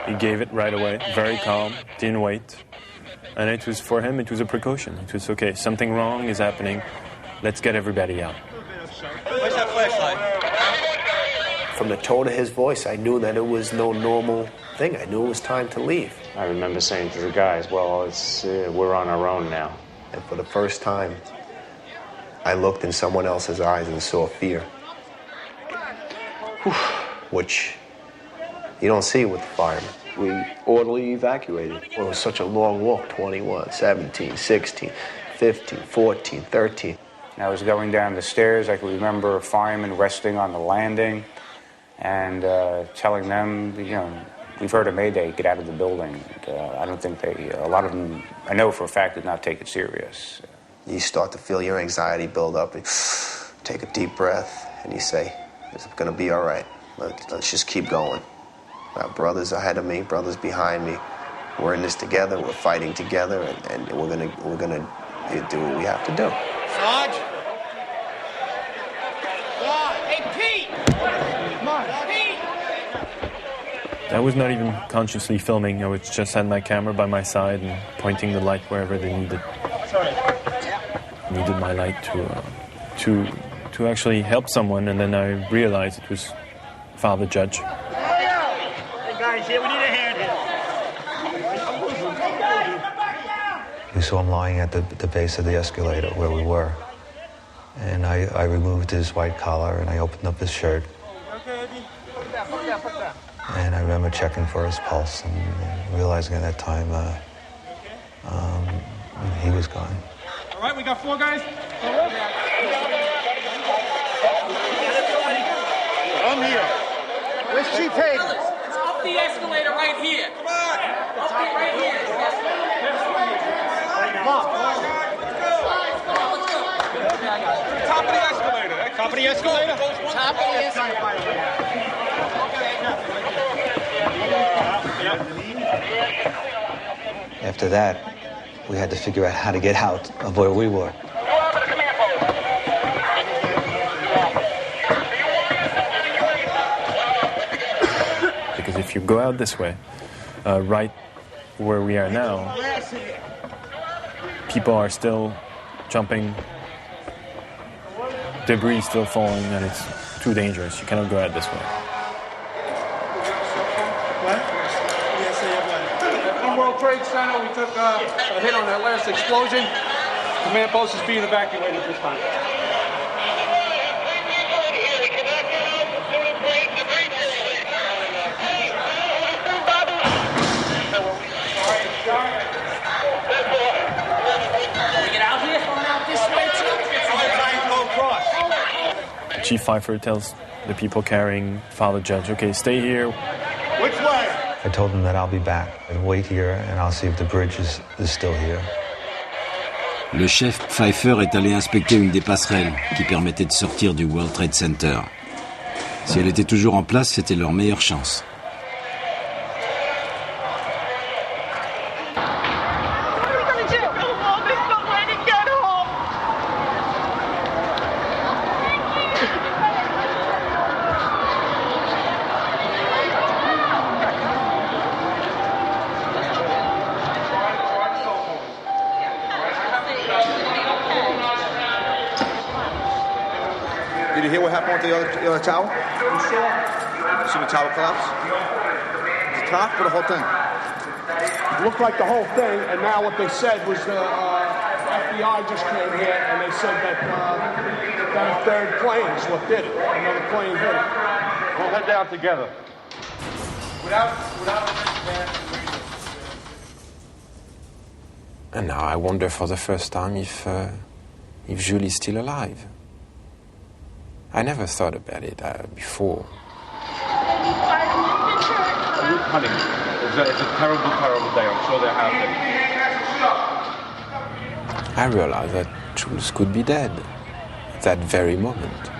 He gave it right away, very calm, didn't wait. And it was, for him, it was a precaution. It was, okay, something wrong is happening. Let's get everybody out. Where's that flashlight? From the tone of his voice, I knew that it was no normal thing. I knew it was time to leave. I remember saying to the guys, well, we're on our own now. And for the first time, I looked in someone else's eyes and saw fear. Which you don't see with the firemen. We orderly evacuated. It was such a long walk, 21, 17, 16, 15, 14, 13. I was going down the stairs. I could remember a fireman resting on the landing and telling them, we've heard a mayday, get out of the building. I don't think a lot of them, I know for a fact, did not take it serious. You start to feel your anxiety build up. Take a deep breath and you say, it's going to be all right. Let's just keep going. Our brothers ahead of me, brothers behind me. We're in this together. We're fighting together, and we're gonna do what we have to do. Sarge. Hey, Pete. Come on, Pete. I was not even consciously filming. I was just had my camera by my side and pointing the light wherever they needed my light to actually help someone. And then I realized it was Father Judge. Here, we need a hand here. We saw him lying at the base of the escalator where we were. And I removed his white collar and I opened up his shirt. And I remember checking for his pulse and realizing at that time he was gone. All right, we got 4 guys. I'm here. Where's Chief Hayden? Up the escalator right here. Come on. Up it right here. Top of the escalator. Top of the escalator? Top of the escalator. After that, we had to figure out how to get out of where we were. Because if you go out this way, right where we are now, people are still jumping, debris still falling, and it's too dangerous. You cannot go out this way. From World Trade Center, we took a hit on that last explosion. Command post is being evacuated this time. Chief Pfeiffer tells the people carrying Father Judge, okay, stay here. Which way? I told them that I'll be back and wait here and I'll see if the bridge is still here. Le chef Pfeiffer est allé inspecter une des passerelles qui permettait de sortir du World Trade Center. Si elle était toujours en place, c'était leur meilleure chance. Did you hear what happened with the other tower? You see the tower collapse? The top or the whole thing? It looked like the whole thing, and now what they said was the FBI just came here, and they said that a third plane is what did it. Another plane hit it. We'll head down together. And now I wonder for the first time if Jules is still alive. I never thought about it before. Honey, it's a terrible, terrible day. I'm sure they're happy. I realized that Jules could be dead at that very moment.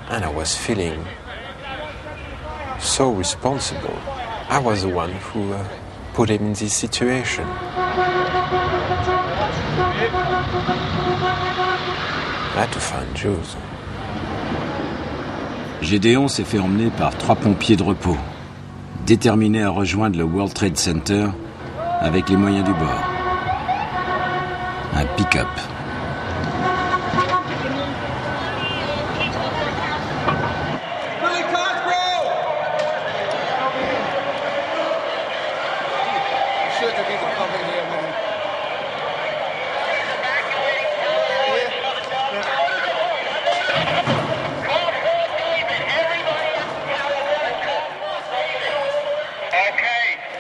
And I was feeling so responsible. I was the one who put him in this situation. I had to find Jules. Gédéon s'est fait emmener par 3 pompiers de repos, déterminés à rejoindre le World Trade Center avec les moyens du bord. Un pick-up.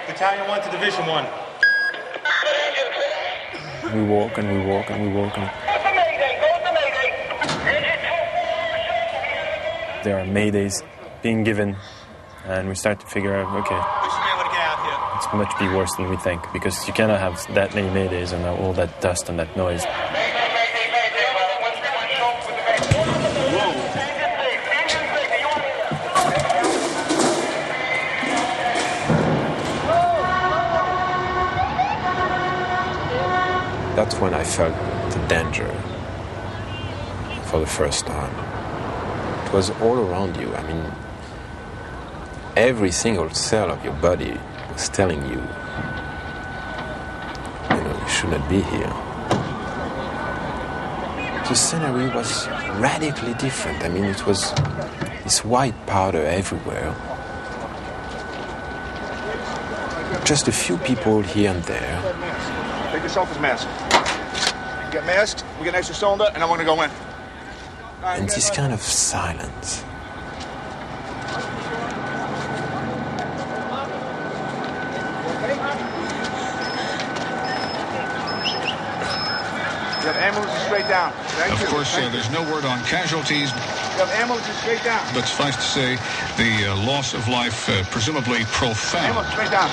Battalion 1 to Division 1. We walk and we walk and we walk. And there are maydays being given, and we start to figure out, okay, it's much be worse than we think, because you cannot have that many maydays and all that dust and that noise. That's when I felt the danger for the first time. It was all around you. I mean, every single cell of your body was telling you, you should not be here. The scenery was radically different. I mean, it was this white powder everywhere. Just a few people here and there. Take yourself as mask. Get masked, we get an extra cylinder, and I'm going to go in. And this kind of silence. You have ambulances straight down. Of course, there's no word on casualties. You have ambulances straight down. But suffice to say, the loss of life presumably profound. Ambulance straight down.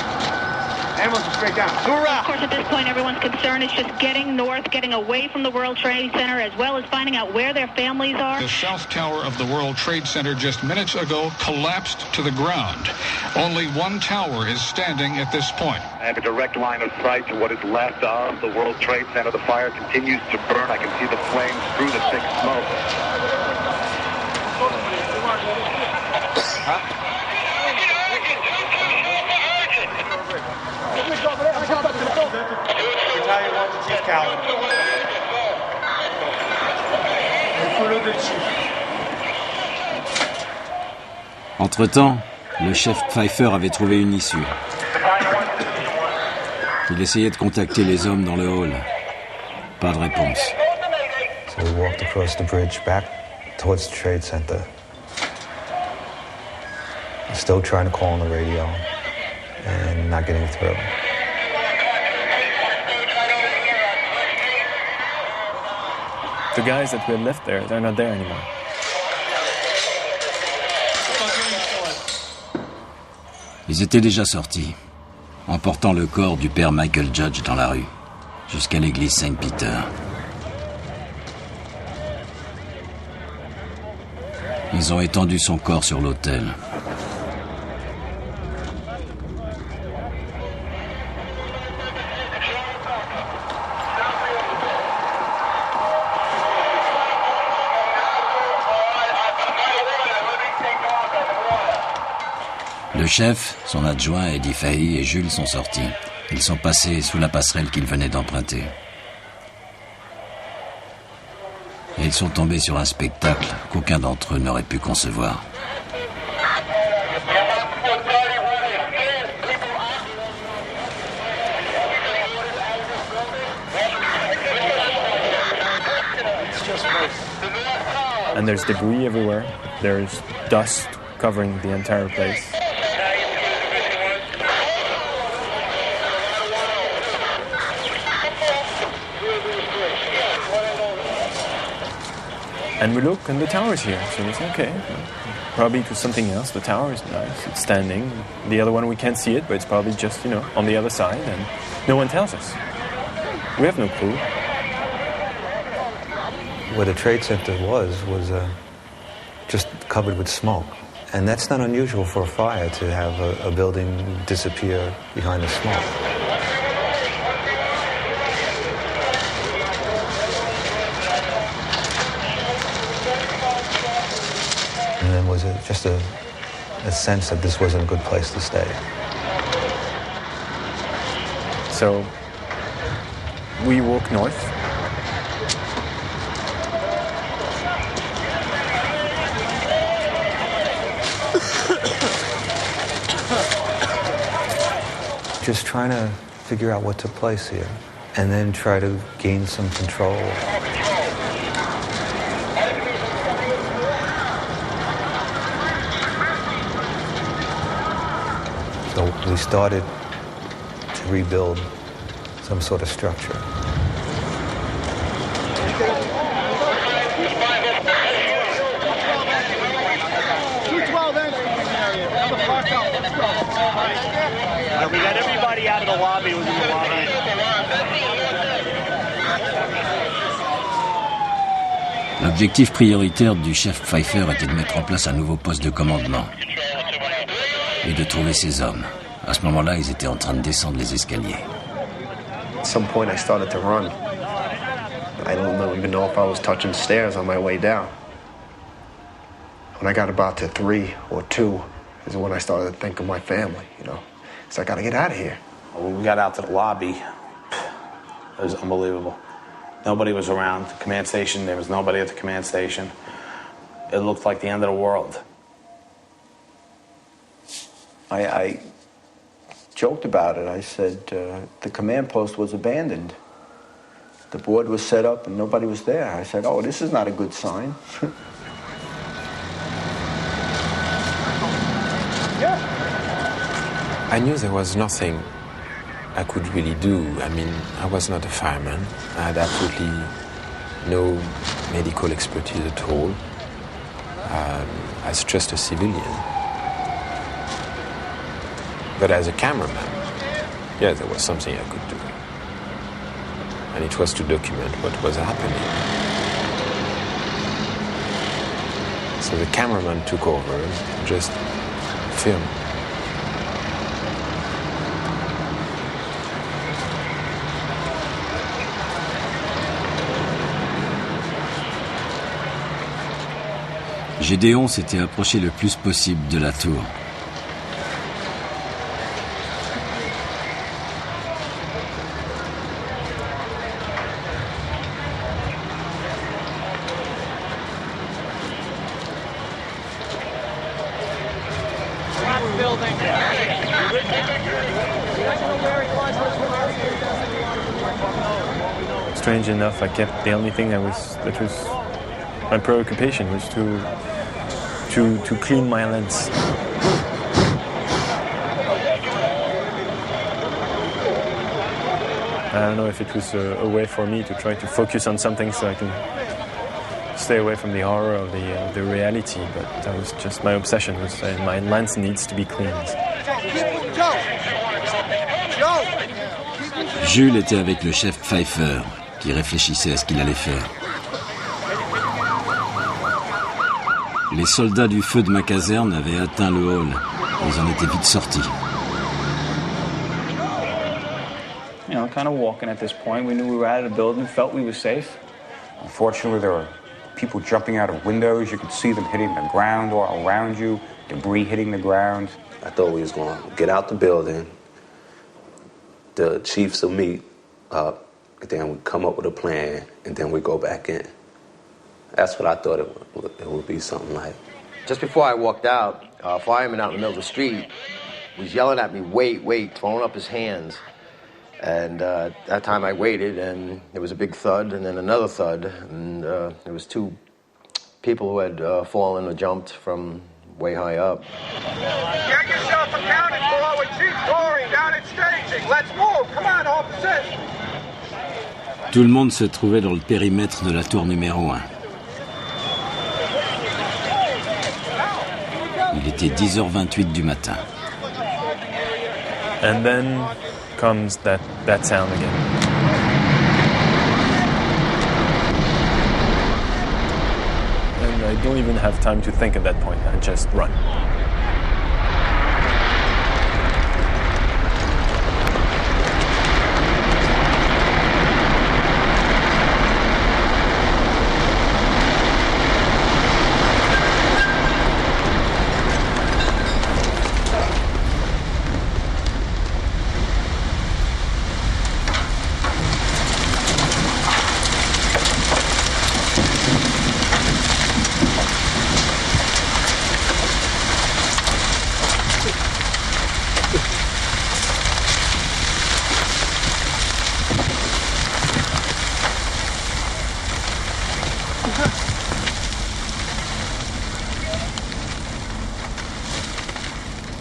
Ambulance straight down. Of course, at this point, everyone everyone's concern is just getting north, getting away from the World Trade Center, as well as finding out where their families are. The south tower of the World Trade Center just minutes ago collapsed to the ground. Only one tower is standing at this point. I have a direct line of sight to what is left of the World Trade Center. The fire continues to burn. I can see the flames through the thick smoke. Entre-temps, le chef Pfeiffer avait trouvé une issue. Il essayait de contacter les hommes dans le hall. Pas de réponse. So we walked across the bridge back towards the Trade Center. Still trying to call on the radio and not getting through. The guys that we had left there, they're not there anymore. Ils étaient déjà sortis, emportant le corps du père Michael Judge dans la rue, jusqu'à l'église Saint-Peter. Ils ont étendu son corps sur l'autel. Le chef, son adjoint, Eddie Fahey et Jules sont sortis. Ils sont passés sous la passerelle qu'ils venaient d'emprunter. Et ils sont tombés sur un spectacle qu'aucun d'entre eux n'aurait pu concevoir. And there's debris everywhere. There's dust covering the entire place. And we look, and the tower's here, so it's okay. Probably to something else. The tower is nice, it's standing. The other one, we can't see it, but it's probably just, on the other side, and no one tells us. We have no clue. Where the Trade Center was just covered with smoke. And that's not unusual for a fire to have a building disappear behind the smoke. And then was it just a sense that this wasn't a good place to stay. So we walk north. Just trying to figure out what took place here, and then try to gain some control. So we started to rebuild some sort of structure. We got everybody out of the lobby. It was in the lobby. L'objectif prioritaire du chef Pfeiffer était de mettre en place un nouveau poste de commandement et de trouver ses hommes. À ce moment-là, ils étaient en train de descendre les escaliers. At some point, I started to run. I don't even know if I was touching stairs on my way down. When I got about to 3 or 2 is when I started to think of my family, So I got to get out of here. When we got out to the lobby, it was unbelievable. Nobody was around the command station. There was nobody at the command station. It looked like the end of the world. I joked about it. I said the command post was abandoned. The board was set up and nobody was there. I said, oh, this is not a good sign. I knew there was nothing I could really do. I mean, I was not a fireman. I had absolutely no medical expertise at all. I was just a civilian. But as a cameraman, yeah, there was something I could do. and it was to document what was happening. So the cameraman took over and just filmed. Gédéon s'était approché le plus possible de la tour. Strange enough, I kept the only thing that was my preoccupation was to clean my lens. I don't know if it was a way for me to try to focus on something so I can stay away from the horror of the reality, but that was just my obsession, was saying my lens needs to be cleaned. Jules était avec le chef Pfeiffer, qui réfléchissait à ce qu'il allait faire. Les soldats du feu de ma caserne avaient atteint le hall. Ils en étaient vite sortis. You know, kind of walking at this point. We knew we were out of the building, felt we were safe. Unfortunately, there were people jumping out of windows. You could see them hitting the ground all around you, debris hitting the ground. I thought we was going to get out the building. The chiefs will meet up, and then we come up with a plan, and then we go back in. That's what I thought it would be something like. Just before I walked out, a fireman out in the middle of the street was yelling at me, wait, throwing up his hands. And that time I waited, and there was a big thud, and then another thud, and there was two people who had fallen or jumped from way high up. Get yourself accounted for with Chief Tory down at staging. Let's move. Come on, officers. Tout le monde se trouvait dans le périmètre de la tour numéro 1. Il était 10h28 du matin. And then comes that sound again. And I don't even have time to think at that point. I just run.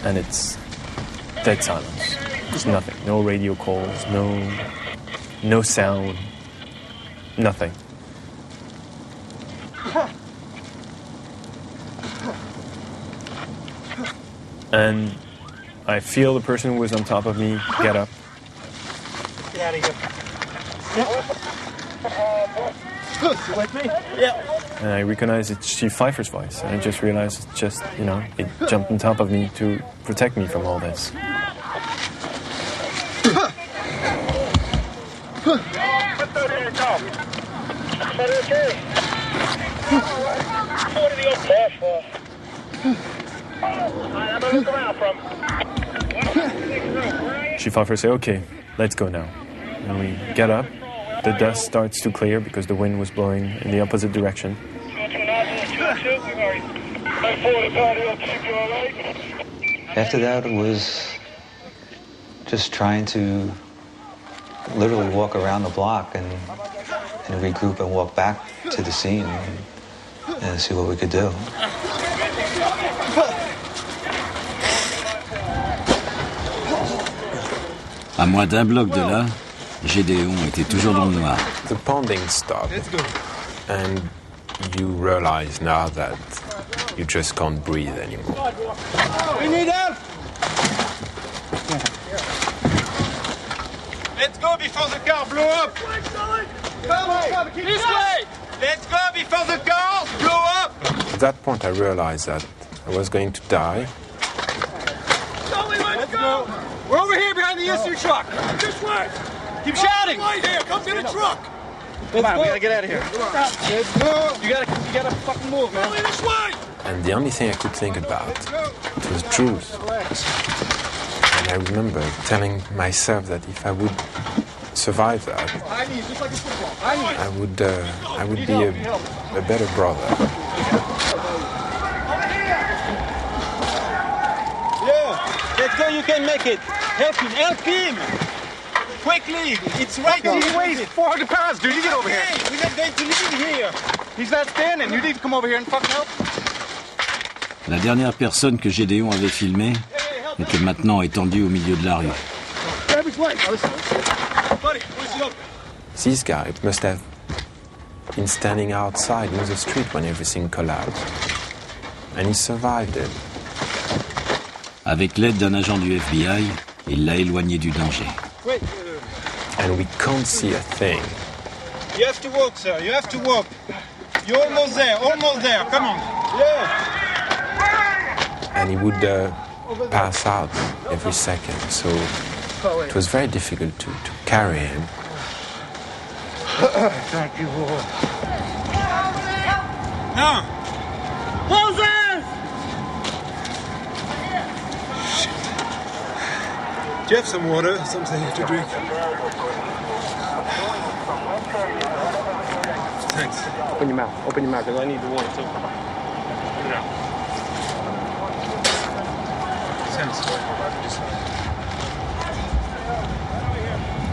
And it's dead silence. There's nothing. No radio calls, no sound, nothing. And I feel the person who was on top of me get up. Get out of here. You with me? Yeah. And I recognize it's Chief Pfeiffer's voice. And I just realized it's just, it jumped on top of me to protect me from all this. Chief Pfeiffer said, okay, let's go now. And we get up. The dust starts to clear because the wind was blowing in the opposite direction. After that, it was just trying to literally walk around the block and regroup and walk back to the scene and see what we could do. À moins d'un bloc de là, Gédéon était toujours dans le noir. The pounding stopped, and you realize now that you just can't breathe anymore. We need help! Let's go before the car blow up! This way! Let's go before the cars blow up! At that point, I realized that I was going to die. Let's go! We're over here behind the ESU truck! This way! Keep shouting! Right here! Come get a truck! Come on, we gotta get out of here. Let's go! You gotta fucking move, man. This way! And the only thing I could think about, it was Jules. And I remember telling myself that if I would survive that, I would be a better brother. Yeah, let's go, you can make it. Help him! Quickly, it's right here. He weighs 400 pounds, dude. You get over here. We're not going to leave here. He's not standing. You need to come over here and fucking help. La dernière personne que Gédéon avait filmée était maintenant étendue au milieu de la rue. This guy must have been standing outside in the street when everything collapsed. And he survived it. Avec l'aide d'un agent du FBI, il l'a éloigné du danger. And we can't see a thing. You have to walk, sir. You have to walk. You're almost there. Come on. Yeah. And he would pass out every second, so it was very difficult to carry him. Thank you, Lord. No! Moses! Shit. Do you have some water? Something to drink? Thanks. Open your mouth, because I need the water too.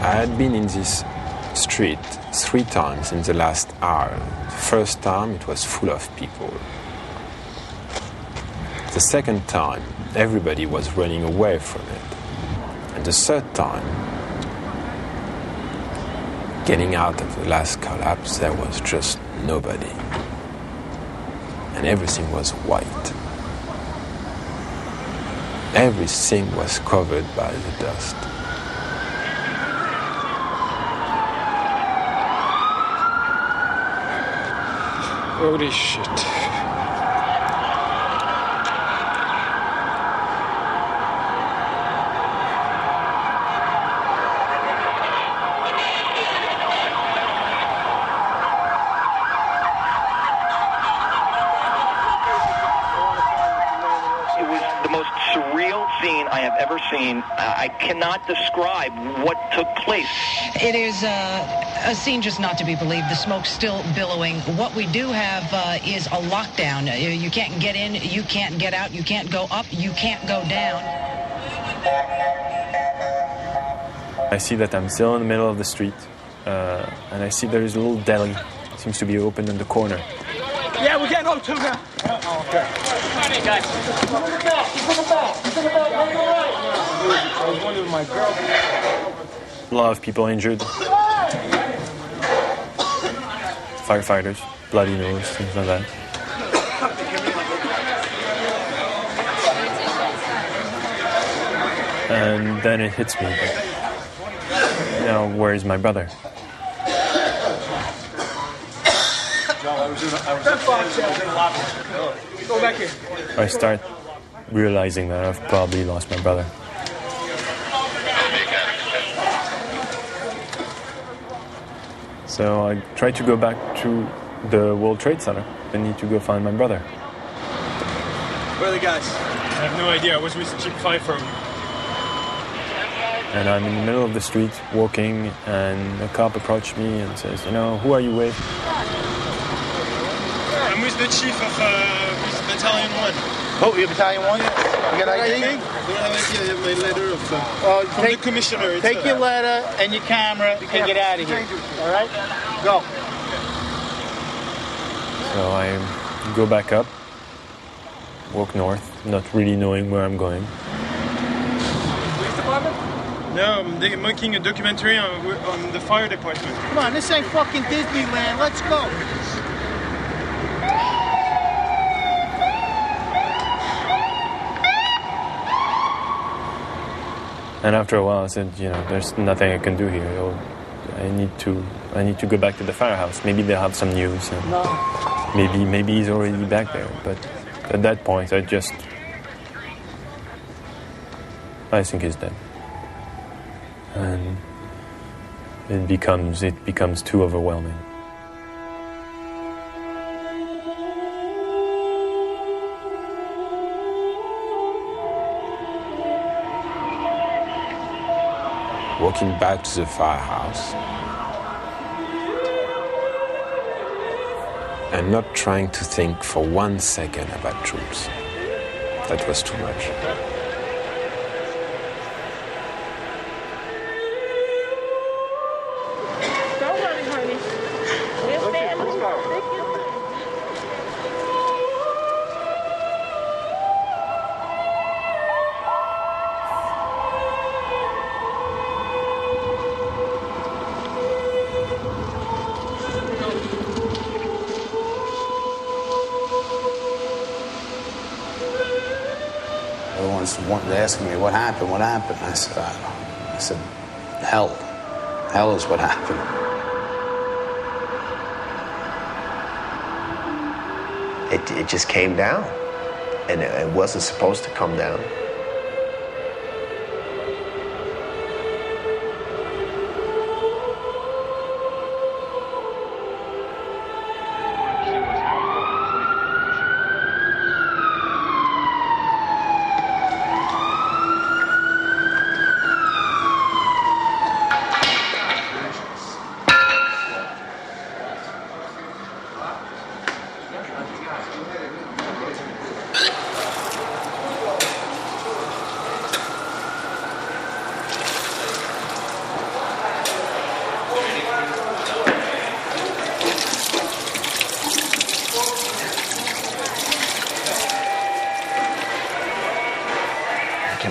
I had been in this street 3 times in the last hour. The first time it was full of people. The second time everybody was running away from it. And the third time, getting out of the last collapse, there was just nobody. And everything was white. Everything was covered by the dust. Holy shit. I cannot describe what took place. It is a scene just not to be believed. The smoke's still billowing. What we do have is a lockdown. You can't get in, you can't get out, you can't go up, you can't go down. I see that I'm still in the middle of the street, and I see there is a little deli. It seems to be open in the corner. Yeah, we're getting up too now. Oh, okay. Hey, guys. I was wondering my girl. A lot of people injured. Firefighters, bloody nose, things like that. And then it hits me. Now, where is my brother? I start realizing that I've probably lost my brother. So I try to go back to the World Trade Center. I need to go find my brother. Where are the guys? I have no idea. I was with Chief Pfeiffer. And I'm in the middle of the street walking, and a cop approached me and says, who are you with? I'm with the chief of Battalion 1. Oh, you're Battalion 1? Yeah. You got ID? I have my letter from the commissioner. Take your letter and your camera and get out of here. All right? Go. So I go back up, walk north, not really knowing where I'm going. Police department? No, they're making a documentary on the fire department. Come on, this ain't fucking Disneyland. Let's go. And after a while I said, there's nothing I can do here. I need to I need to go back to the firehouse. Maybe they'll have some news. Maybe he's already back there. But at that point, I think he's dead. And it becomes too overwhelming. Walking back to the firehouse and not trying to think for 1 second about Jules. That was too much. Don't worry, honey. We'll stand with you. Everyone's asking me, what happened? What happened? I said, I don't know. I said, hell. Hell is what happened. It just came down, and it wasn't supposed to come down.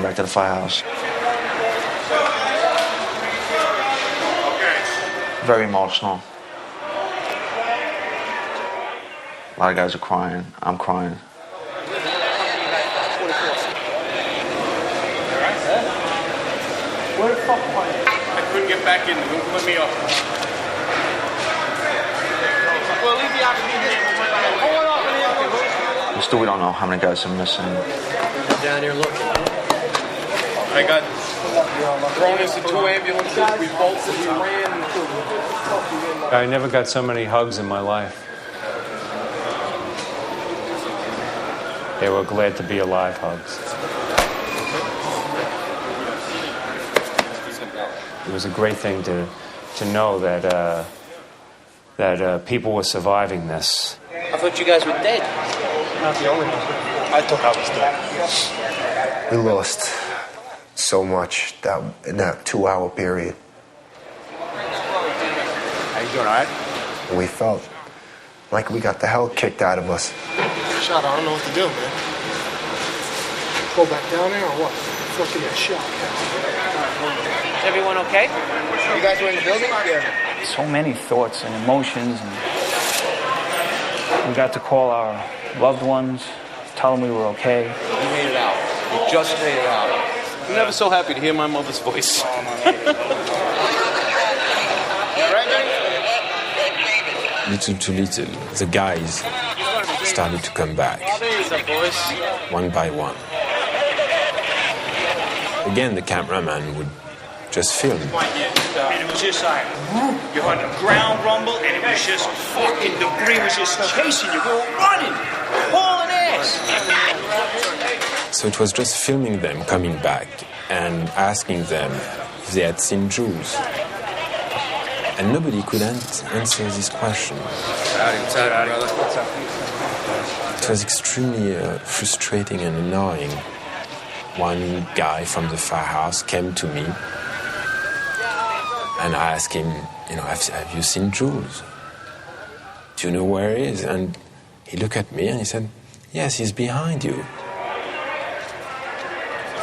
Back to the firehouse. Very emotional. A lot of guys are crying. I'm crying. Where the fuck are you? I couldn't get back in. Let me up. Well, leave the oxygen here. Hold on. Still, we don't know how many guys are missing. Down here looking. I got thrown into 2 ambulances. We bolted, we ran. I never got so many hugs in my life. They were glad to be alive hugs. It was a great thing to know that people were surviving this. I thought you guys were dead. Not the only one. I thought I was dead. We lost so much in that 2-hour period. How you doing, all right? And we felt like we got the hell kicked out of us. Shot, I don't know what to do, man. Go back down there or what? Fucking get shot. Is everyone okay? You guys were in the building? Yeah. So many thoughts and emotions, and we got to call our loved ones, tell them we were okay. You made it out. You just made it out. I'm never so happy to hear my mother's voice. Little to little, the guys started to come back, one by one. Again, the cameraman would just film. And it was just like, you heard the ground rumble, and it was just fucking debris was just chasing you. We were running, hauling ass. So it was just filming them coming back and asking them if they had seen Jules. And nobody could answer this question. It was extremely frustrating and annoying. One guy from the firehouse came to me and I asked him, have you seen Jules? Do you know where he is? And he looked at me and he said, yes, he's behind you.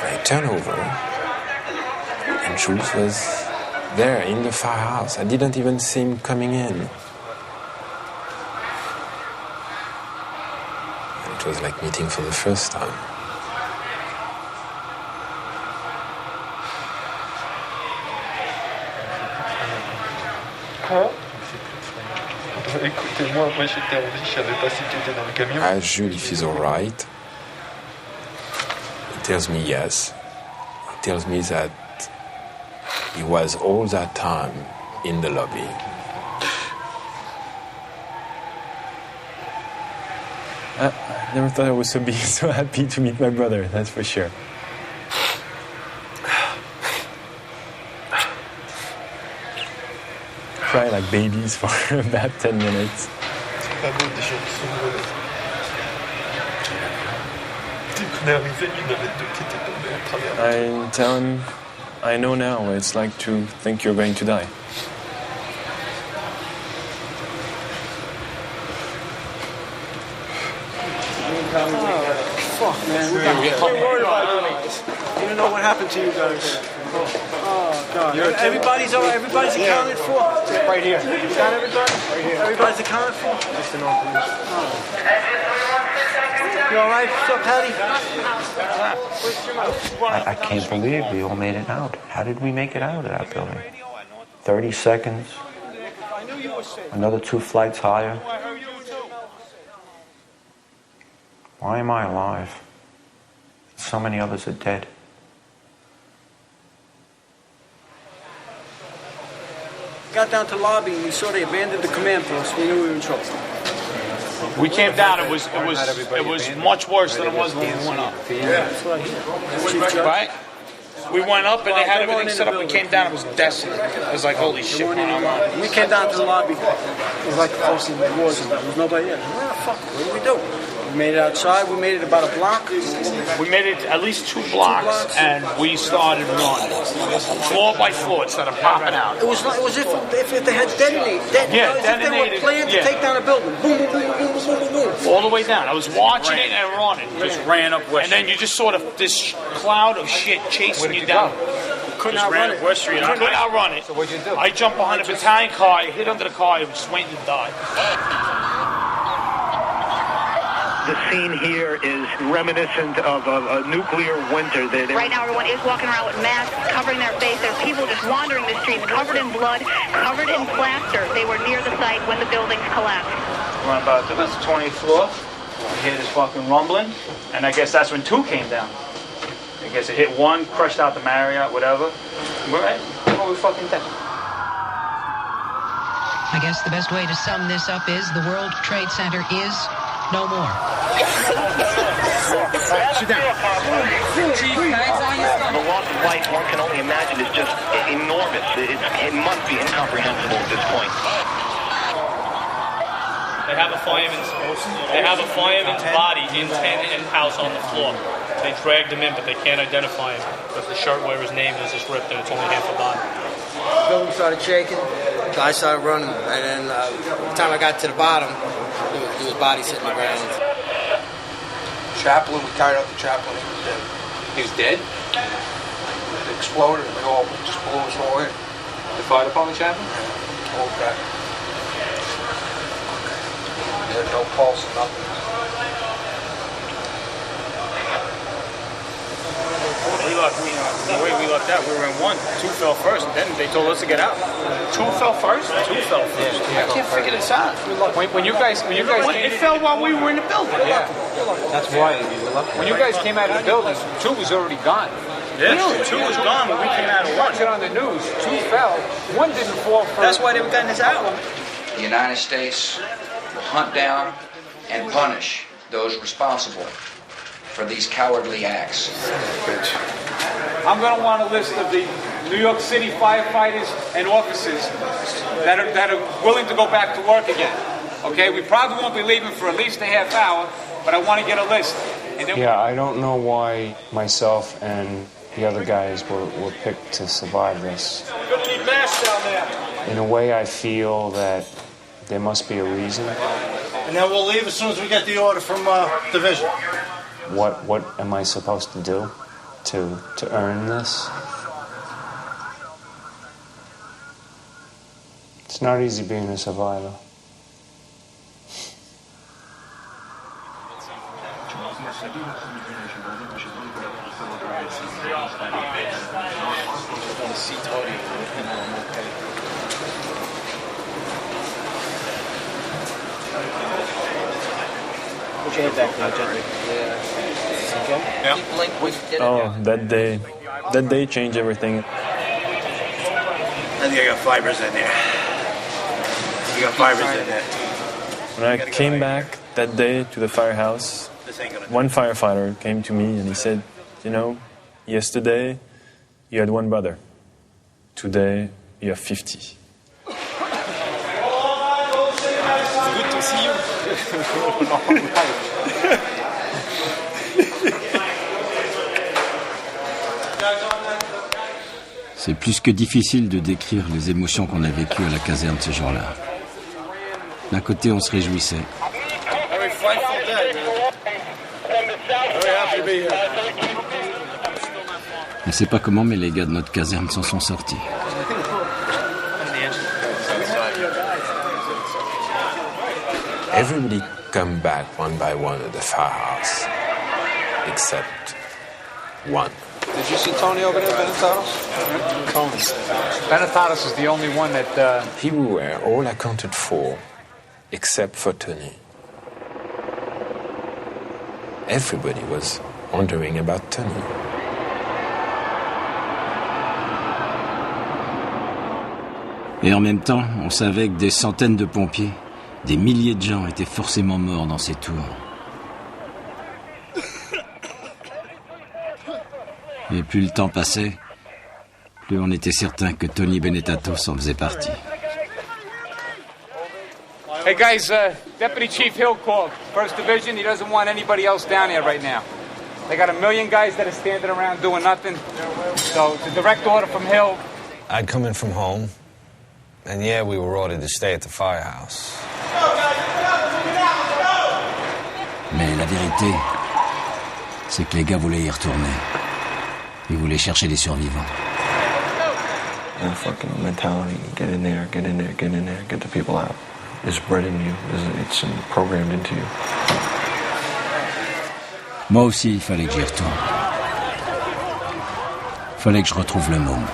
I turned over, and Jules was there in the firehouse. I didn't even see him coming in. And it was like meeting for the first time. Huh? Écoutez-moi, moi j'étais en vie, je savais pas si tu étais dans le camion. As Jules, if he's all right, he tells me yes. He tells me that he was all that time in the lobby. I never thought I was so happy to meet my brother, that's for sure. Cry like babies for about 10 minutes. I tell him, I know now what it's like to think you're going to die. Fuck, man. We're worried about you guys. You don't know what happened to you guys. Oh, God. Everybody's all right. Everybody's accounted for. Right here. You got everybody? Right here. Everybody's accounted for? Just an open. You all right? What's up, Patty? I can't believe we all made it out. How did we make it out of that building? 30 seconds. Another 2 flights higher. Why am I alive? So many others are dead. Got down to the lobby and we saw they abandoned the command post. We knew we were in trouble. We came down. It was much worse than it was when we went up. Yeah, that's what I hear. Right? We went up and they had everything set up. We came down. It was desolate. It was like, holy shit. We came down to the lobby. It was like the first in the wars. There was nobody there. What the fuck? What do we do? We made it outside. We made it about a block. We made it at least 2 blocks, and we started running. Floor by floor, instead of popping out. It was like, it was if they had detonated. Detonated. They were planning to take down a building. Boom, boom, boom, boom, boom, boom, boom. All the way down. I was watching it and running. Just ran up West And then you just sort of, this cloud of shit chasing you down. Couldn't Just outrun ran it. up West Street. I couldn't outrun it. So what'd you do? I jumped behind a battalion car. I hit under the car. I was waiting to die. The scene here is reminiscent of a nuclear winter. Right now, everyone is walking around with masks covering their face. There's people just wandering the streets, covered in blood, covered in plaster. They were near the site when the buildings collapsed. We're on about the 20th floor. We hear this fucking rumbling, and I guess that's when 2 came down. I guess it hit 1, crushed out the Marriott, whatever. We're right. We fucking dead. I guess the best way to sum this up is the World Trade Center is no more. Sit down. The loss of life, one can only imagine, is just enormous. It must be incomprehensible at this point. They have a fireman's body in tent and house on the floor. They dragged him in, but they can't identify him because the shirt where his name is ripped and it's only half a body. The building started shaking. I started running, and then by the time I got to the bottom, there was bodies hitting the ground. Chaplain, we carried out the chaplain. He was dead. He was dead? It exploded and we all just blew us all in. The fire department chaplain? Whole crack. He had no pulse or nothing. The way we left out, we were in 1. 2 fell first, and then they told us to get out. 2 fell first? 2 fell first. I can't figure this out. When you guys It fell while we were in the building. Yeah. That's why you were lucky. When you guys came out of the building, 2 was already gone. Yeah, 2 was gone when we came out of 1. Watch it on the news. 2 fell. 1 didn't fall first. That's why they were getting this out. The United States will hunt down and punish those responsible for these cowardly acts. I'm going to want a list of the New York City firefighters and officers that are willing to go back to work again. Okay, we probably won't be leaving for at least a half hour, but I want to get a list. And then I don't know why myself and the other guys were picked to survive this. You're going to need masks down there. In a way, I feel that there must be a reason. And then we'll leave as soon as we get the order from division. What am I supposed to do to earn this? It's not easy being a survivor. Put your head back now, gently. Yeah. Okay? Yeah. Oh, that day changed everything. I think I got fibers in there. You got fibers in there. When I came back that day to the firehouse, one firefighter came to me and he said, you know, yesterday you had one brother. Today you have 50. It's good to see you. C'est plus que difficile de décrire les émotions qu'on a vécues à la caserne ce jour-là. D'un côté, on se réjouissait. On ne sait pas comment, mais les gars de notre caserne s'en sont sortis. Everybody come back one by one at the firehouse, except one. Did you see Tony over there, Benetatos? Tony. Benetatos is the only one that... People were all accounted for, except for Tony. Everybody was wondering about Tony. Et en même temps, on savait que des centaines de pompiers, des milliers de gens étaient forcément morts dans ces tours. Et plus le temps passait, plus on était certain que Tony Benetatos en faisait partie. Hey guys, Deputy Chief Hill called. 1st Division, he doesn't want anybody else down here right now. They got a million guys that are standing around doing nothing. So it's a direct order from Hill. I'd come in from home, and yeah, we were ordered to stay at the firehouse. Mais la vérité, c'est que les gars voulaient y retourner. Ils voulaient chercher les survivants. That fucking mentality, get in there, get in there, get in there, get the people out. It's bred in you, it's programmed into you. Moi aussi, il fallait que j'y retourne. Il fallait que je retrouve le môme.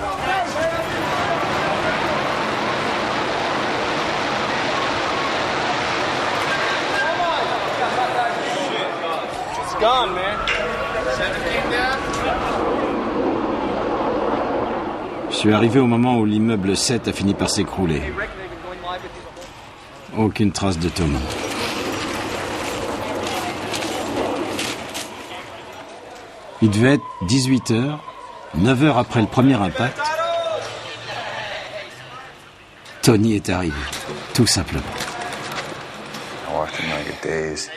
It's gone, man. 17 down. Je suis arrivé au moment où l'immeuble 7 a fini par s'écrouler. Aucune trace de Tony. Il devait être 18h, 9h après le premier impact. Tony est arrivé, tout simplement. I walked in like a daze.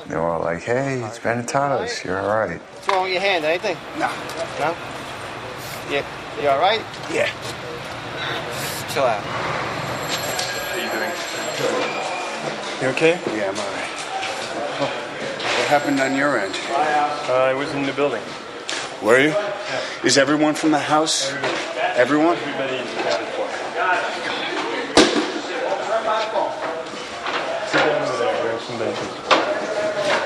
They were all like, hey, it's Benetatos, you're all right. What's wrong with your hand? Anything? No. No? Yeah. You all right? Yeah. Chill out. How you doing? You okay? Yeah, I'm all right. Oh, what happened on your end? I was in the building. Were you? Yeah. Is everyone from the house? Everyone? Everybody is accounted for. Sit down over there. Grab some benches.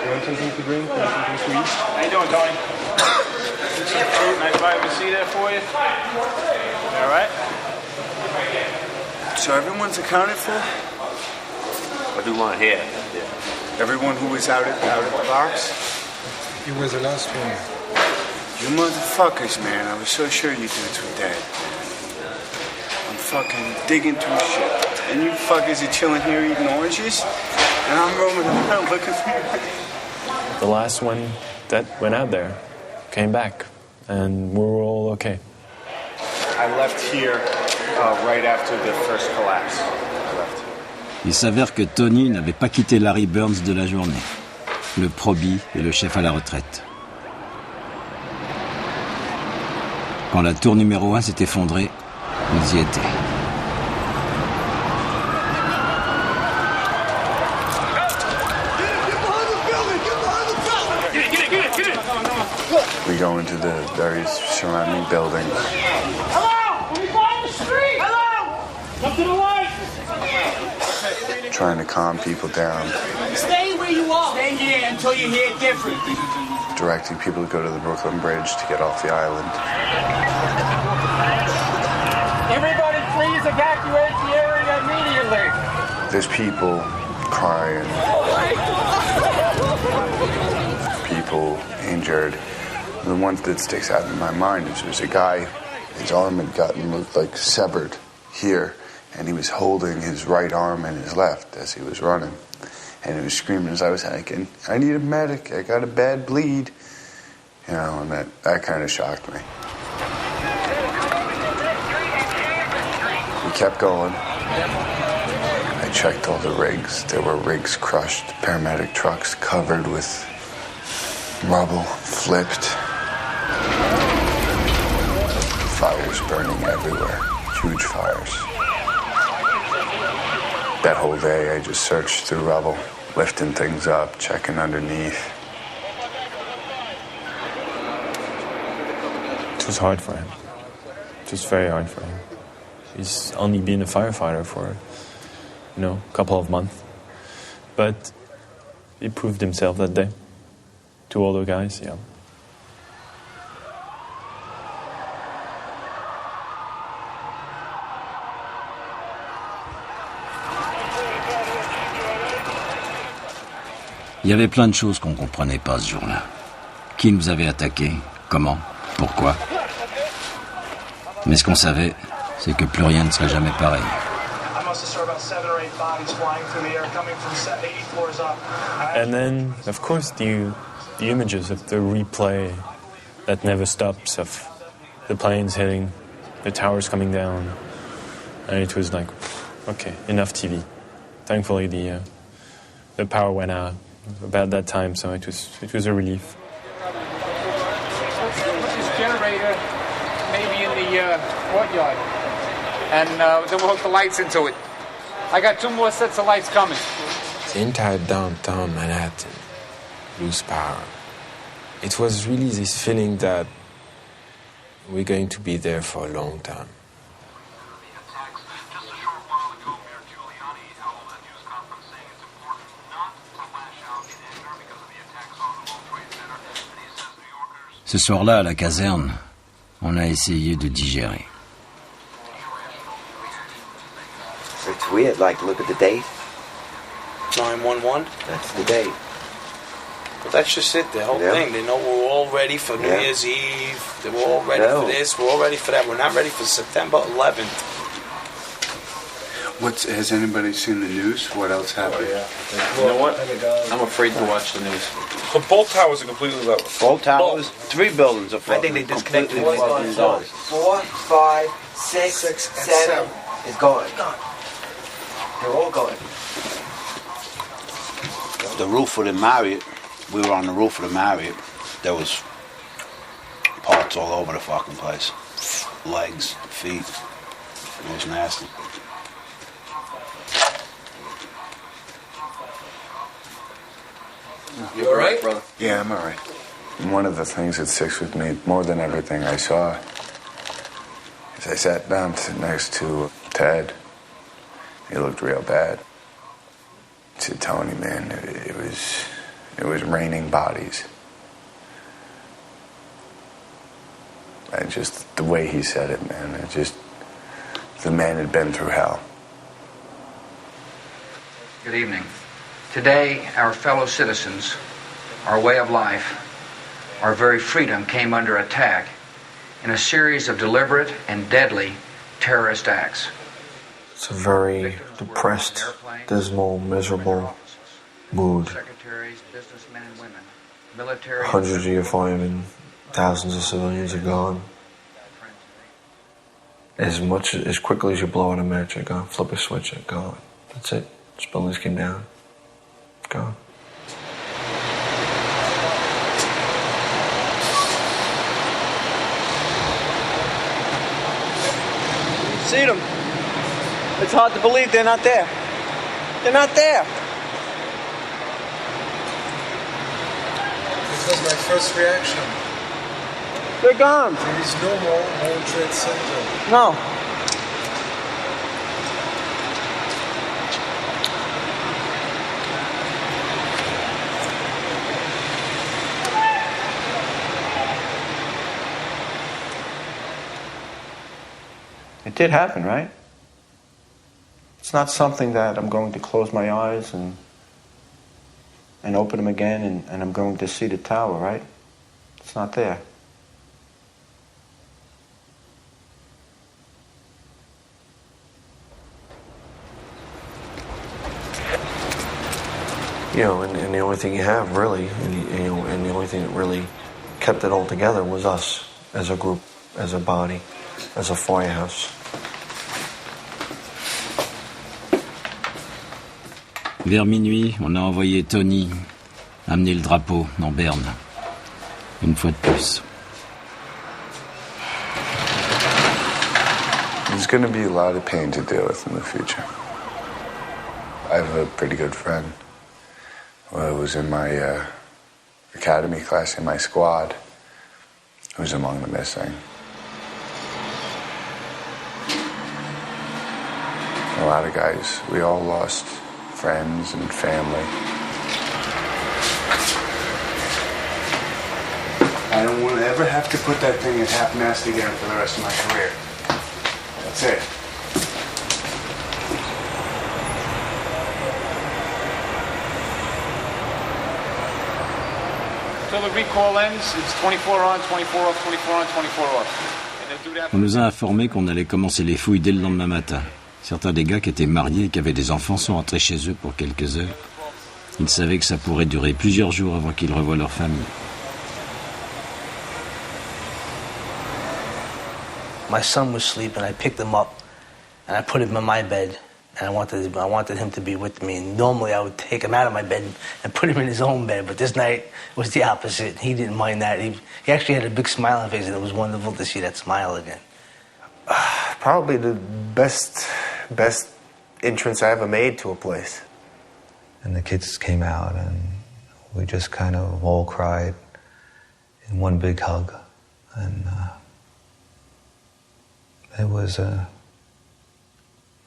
You want something to drink? Want something to eat? How you doing, Tony? Some fruit, nice vitamin C there for you. All right? So everyone's accounted for? Everyone here. Yeah. Everyone who was out of the box? You were the last one. You motherfuckers, man. I was so sure you dudes were dead. I'm fucking digging through shit. And you fuckers are chilling here eating oranges? And I'm roaming around looking for you. The last one that went out there came back, and we were all okay. I left here right after the first collapse. Il s'avère que Tony n'avait pas quitté Larry Burns de la journée. Le probi et le chef à la retraite. Quand la tour numéro 1 s'est effondrée, ils y étaient. We go into the various surrounding buildings. Hello! Are we on the street? Hello! Come to the light! Trying to calm people down. Stay where you are. Stay here until you hear different. Directing people to go to the Brooklyn Bridge to get off the island. Everybody please evacuate the area immediately. There's people crying. people injured. The one that sticks out in my mind is there's a guy, his arm had gotten like severed here, and he was holding his right arm and his left as he was running. And he was screaming as I was hiking, I need a medic, I got a bad bleed. You know, and that kind of shocked me. We kept going. I checked all the rigs. There were rigs crushed, paramedic trucks covered with rubble, flipped. Fires burning everywhere, huge fires. That whole day I just searched through rubble, lifting things up, checking underneath. It was hard for him. It was very hard for him. He's only been a firefighter for, a couple of months. But he proved himself that day to all the guys, yeah. Il y avait plein de choses qu'on ne comprenait pas ce jour-là. Qui nous avait attaqués? Comment? Pourquoi? Mais ce qu'on savait, c'est que plus rien ne serait jamais pareil. And then, of course, the images of the replay that never stops of the planes hitting, the towers coming down, and it was like, okay, enough TV. Thankfully, the power went out about that time, so it was a relief. This generator maybe in the courtyard, and then we'll hook the lights into it. I got 2 more sets of lights coming. The entire downtown Manhattan lose power. It was really this feeling that we're going to be there for a long time. Ce soir-là, à la caserne, on a essayé de digérer. It's weird, like, look at the date. 9/11. That's the date. But that's just it, the whole thing. They know we're all ready for New Year's Eve. They were all ready for this. We're all ready for that. We're not ready for September 11th. Has anybody seen the news? What else happened? You know what? I'm afraid to watch the news. So both towers are completely level. Both towers, 3 buildings are I think they disconnected completely fucking gone. 4, 5, 6, 7 is gone. They're all gone. The roof of the Marriott, we were on the roof of the Marriott. There was parts all over the fucking place. Legs, feet. It was nasty. You all right, brother? Yeah, I'm all right. One of the things that sticks with me more than everything I saw is I sat down next to Ted. He looked real bad. I said, Tony, man, it was raining bodies. And just the way he said it, man, the man had been through hell. Good evening. Today, our fellow citizens, our way of life, our very freedom came under attack in a series of deliberate and deadly terrorist acts. It's a very depressed, dismal, miserable mood. Hundreds of your firemen, thousands of civilians are gone. As quickly as you blow out a match, they're gone. Flip a switch, they're gone. That's it. These buildings came down. Gone. See them. It's hard to believe they're not there. They're not there. This was my first reaction. They're gone. There is no more World Trade Center. No. It did happen, right? It's not something that I'm going to close my eyes and and open them again, and I'm going to see the tower, right? It's not there. You know, and the only thing you have really, and the only thing that really kept it all together was us as a group, as a body, as a firehouse. Vers minuit, on a envoyé Tony amener le drapeau en Berne. Une fois de plus. There's going to be a lot of pain to deal with in the future. I have a pretty good friend. Well, who was in my academy class in my squad, who's among the missing. A lot of guys, we all lost friends and family. I don't want to ever have to put that thing at half-mast again for the rest of my career. That's it. Until the recall ends, it's 24 on, 24 off, 24 on, 24 off. On nous a informé qu'on allait commencer les fouilles dès le lendemain matin. Certains des gars qui étaient mariés et qui avaient des enfants sont rentrés chez eux pour quelques heures. Ils savaient que ça pourrait durer plusieurs jours avant qu'ils revoient leur famille. My son was sleeping. I picked him up and I put him in my bed, and I wanted him to be with me. And normally I would take him out of my bed and put him in his own bed, but this night was the opposite. He didn't mind that. He actually had a big smile on his face, and it was wonderful to see that smile again. Probably the best entrance I ever made to a place. And the kids came out, and we just kind of all cried in one big hug, and it was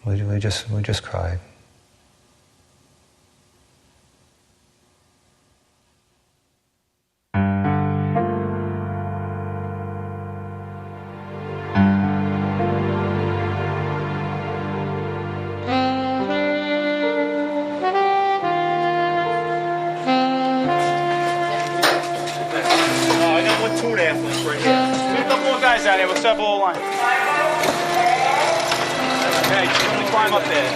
we just cried. What's up, old line? Okay, just climb up there.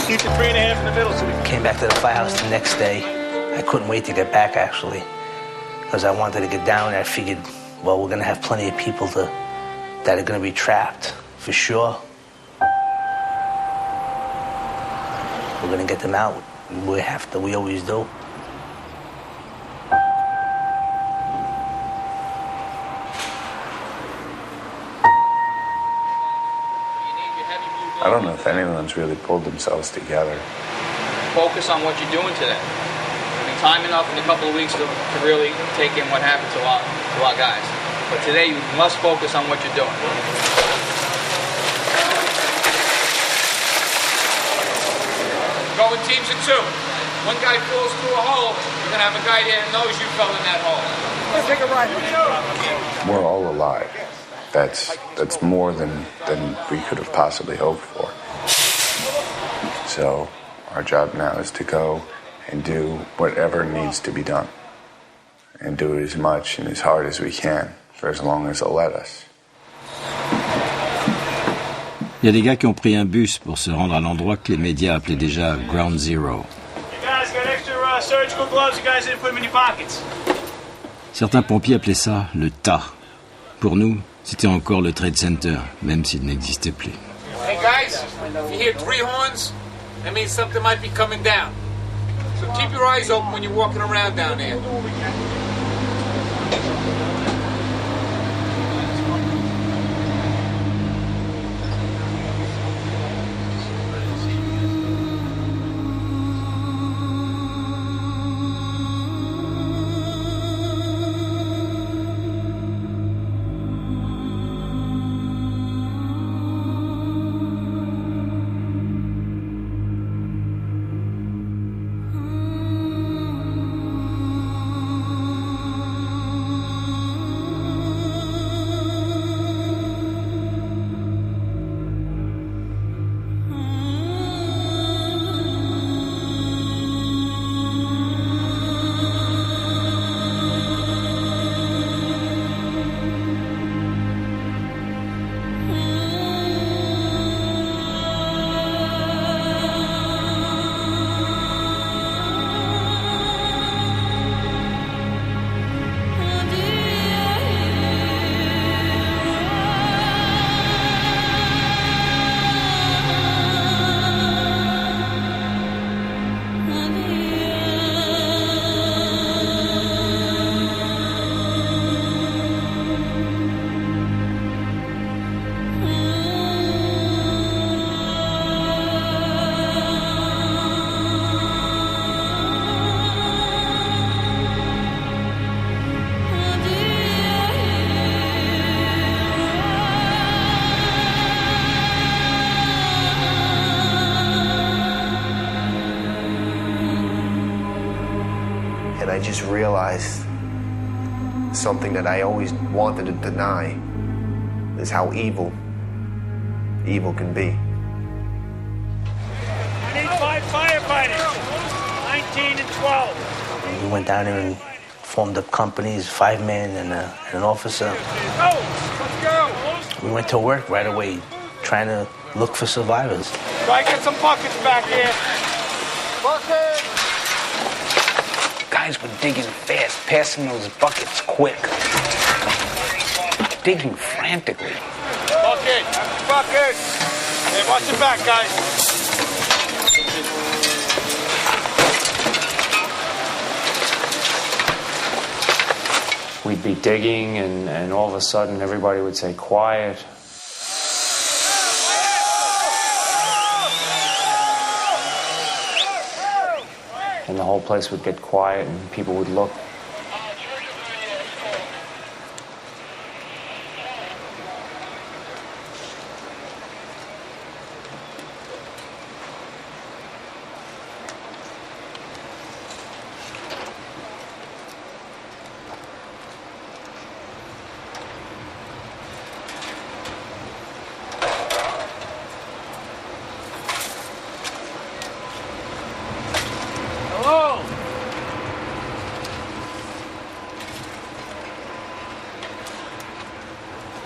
Keep the 3.5 in the middle. So we came back to the firehouse the next day. I couldn't wait to get back, actually, because I wanted to get down there. I figured, well, we're going to have plenty of people that are going to be trapped, for sure. We're going to get them out. We always do. I don't know if anyone's really pulled themselves together. Focus on what you're doing today. I mean, time enough in a couple of weeks to really take in what happened to our guys. But today you must focus on what you're doing. Go in teams of 2. One guy falls through a hole, you're gonna have a guy there that knows you fell in that hole. Let's take a ride. We're all alive. That's more than we could have possibly hoped for. So our job now is to go and do whatever needs to be done, and do it as much and as hard as we can for as long as they'll let us. Il y a des gars qui ont pris un bus pour se rendre à l'endroit que les médias appelaient déjà Ground Zero. You guys got extra surgical gloves. You guys didn't put them in your pockets. Certains pompiers appelaient ça le tas. Pour nous, c'était encore le Trade Center, même s'il n'existait plus. Hey guys, if you hear 3 horns, that means something might be coming down. So keep your eyes open when you're walking around down there. And I just realized something that I always wanted to deny, is how evil can be. I need 5 firefighters, 19 and 12. We went down there and formed up companies, 5 men and an officer. Let's go. We went to work right away, trying to look for survivors. Try to get some buckets back here. Buckets! Guys were digging fast, passing those buckets quick. Digging frantically. Bucket! Hey, watch your back, guys. We'd be digging, and all of a sudden everybody would say, quiet. And the whole place would get quiet, and people would look.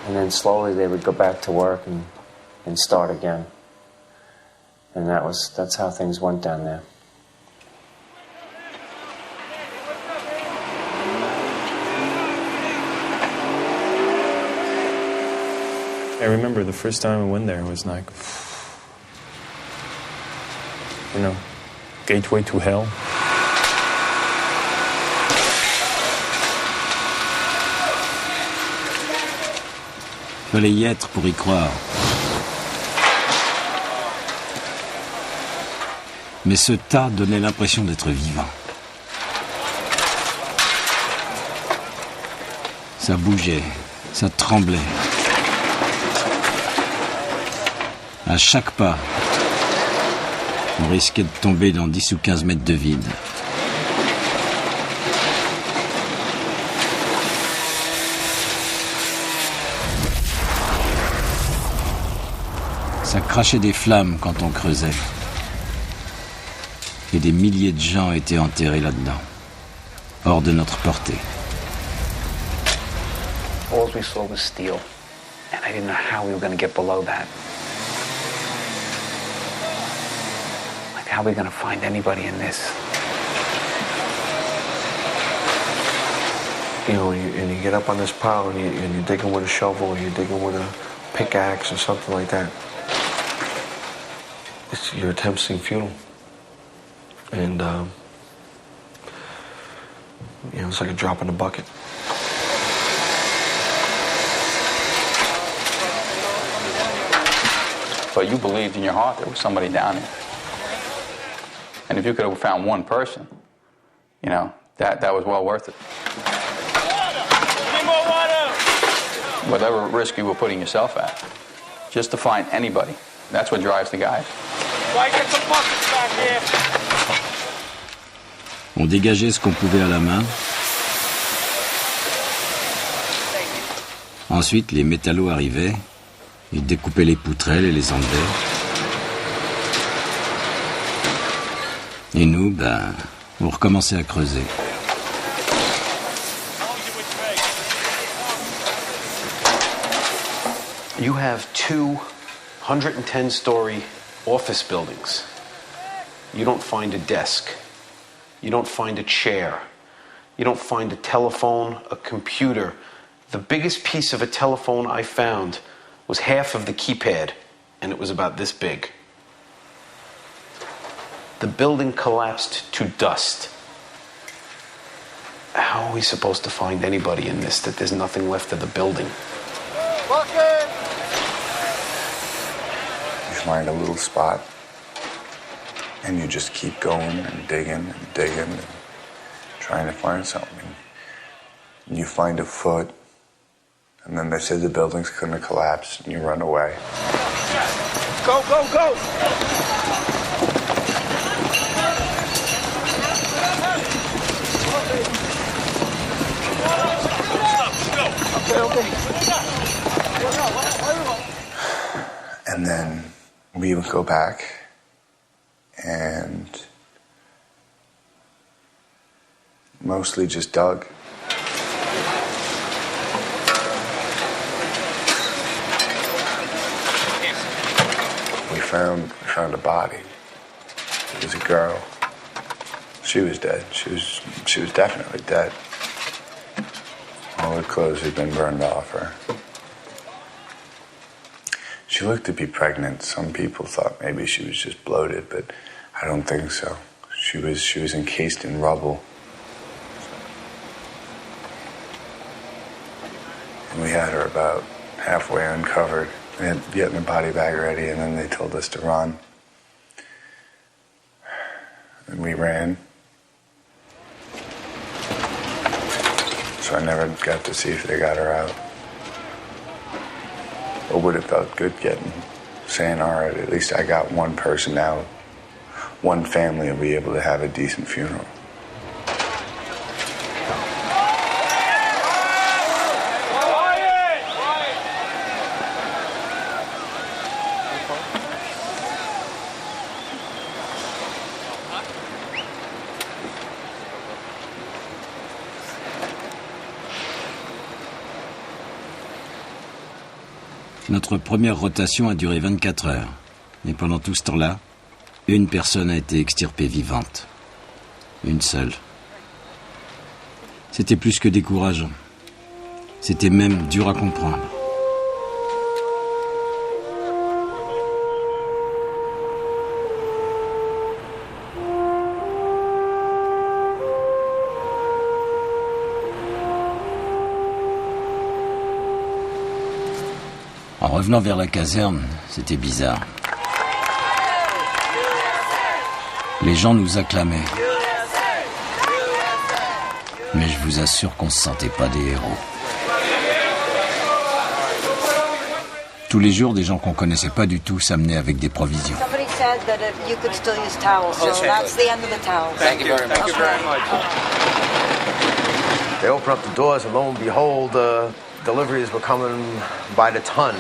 And then slowly they would go back to work and start again. And that's how things went down there. I remember the first time I went there, it was like, gateway to hell. Il fallait y être pour y croire. Mais ce tas donnait l'impression d'être vivant. Ça bougeait, ça tremblait. À chaque pas, on risquait de tomber dans 10 ou 15 mètres de vide. Ça crachait des flammes quand on creusait. Et des milliers de gens étaient enterrés là-dedans, hors de notre portée. All we saw was steel, and I didn't know how we were going to get below that. Like, how are we going to find anybody in this? And you get up on this pile and you're digging with a shovel or you're digging with a pickaxe or something like that. Your attempts seem futile. And, it's like a drop in the bucket. But you believed in your heart there was somebody down there. And if you could have found one person, that was well worth it. Need more water! Whatever risk you were putting yourself at, just to find anybody, that's what drives the guys. Try to get some buckets back here. On dégageait ce qu'on pouvait à la main. Ensuite, les métallos arrivaient. Ils découpaient les poutrelles et les enlevaient. Et nous, on recommençait à creuser. You have 2 110-story office buildings. You don't find a desk. You don't find a chair. You don't find a telephone, a computer. The biggest piece of a telephone I found was half of the keypad, and it was about this big. The building collapsed to dust. How are we supposed to find anybody in this, that there's nothing left of the building? Bucket! You find a little spot, and you just keep going and digging and trying to find something. And you find a foot, and then they said the building's gonna collapse, and you run away. Go, go, go! would go back and mostly just dug. We found a body. It was a girl. She was dead. She was definitely dead. All her clothes had been burned off her. She looked to be pregnant. Some people thought maybe she was just bloated, but I don't think so. She was encased in rubble. And we had her about halfway uncovered. We had getting the body bag ready, and then they told us to run. And we ran. So I never got to see if they got her out. Or would have felt good saying, all right, at least I got one person out. One family will be able to have a decent funeral. Notre première rotation a duré 24 heures. Et pendant tout ce temps-là, une personne a été extirpée vivante. Une seule. C'était plus que décourageant. C'était même dur à comprendre. En revenant vers la caserne, c'était bizarre. Les gens nous acclamaient. Mais je vous assure qu'on ne se sentait pas des héros. Tous les jours, des gens qu'on connaissait pas du tout s'amenaient avec des provisions. Somebody said that you could still use towels, so that's the end of the towels. Thank you very much. Thank you very much. They opened up the doors, and lo and behold, deliveries were coming by the ton.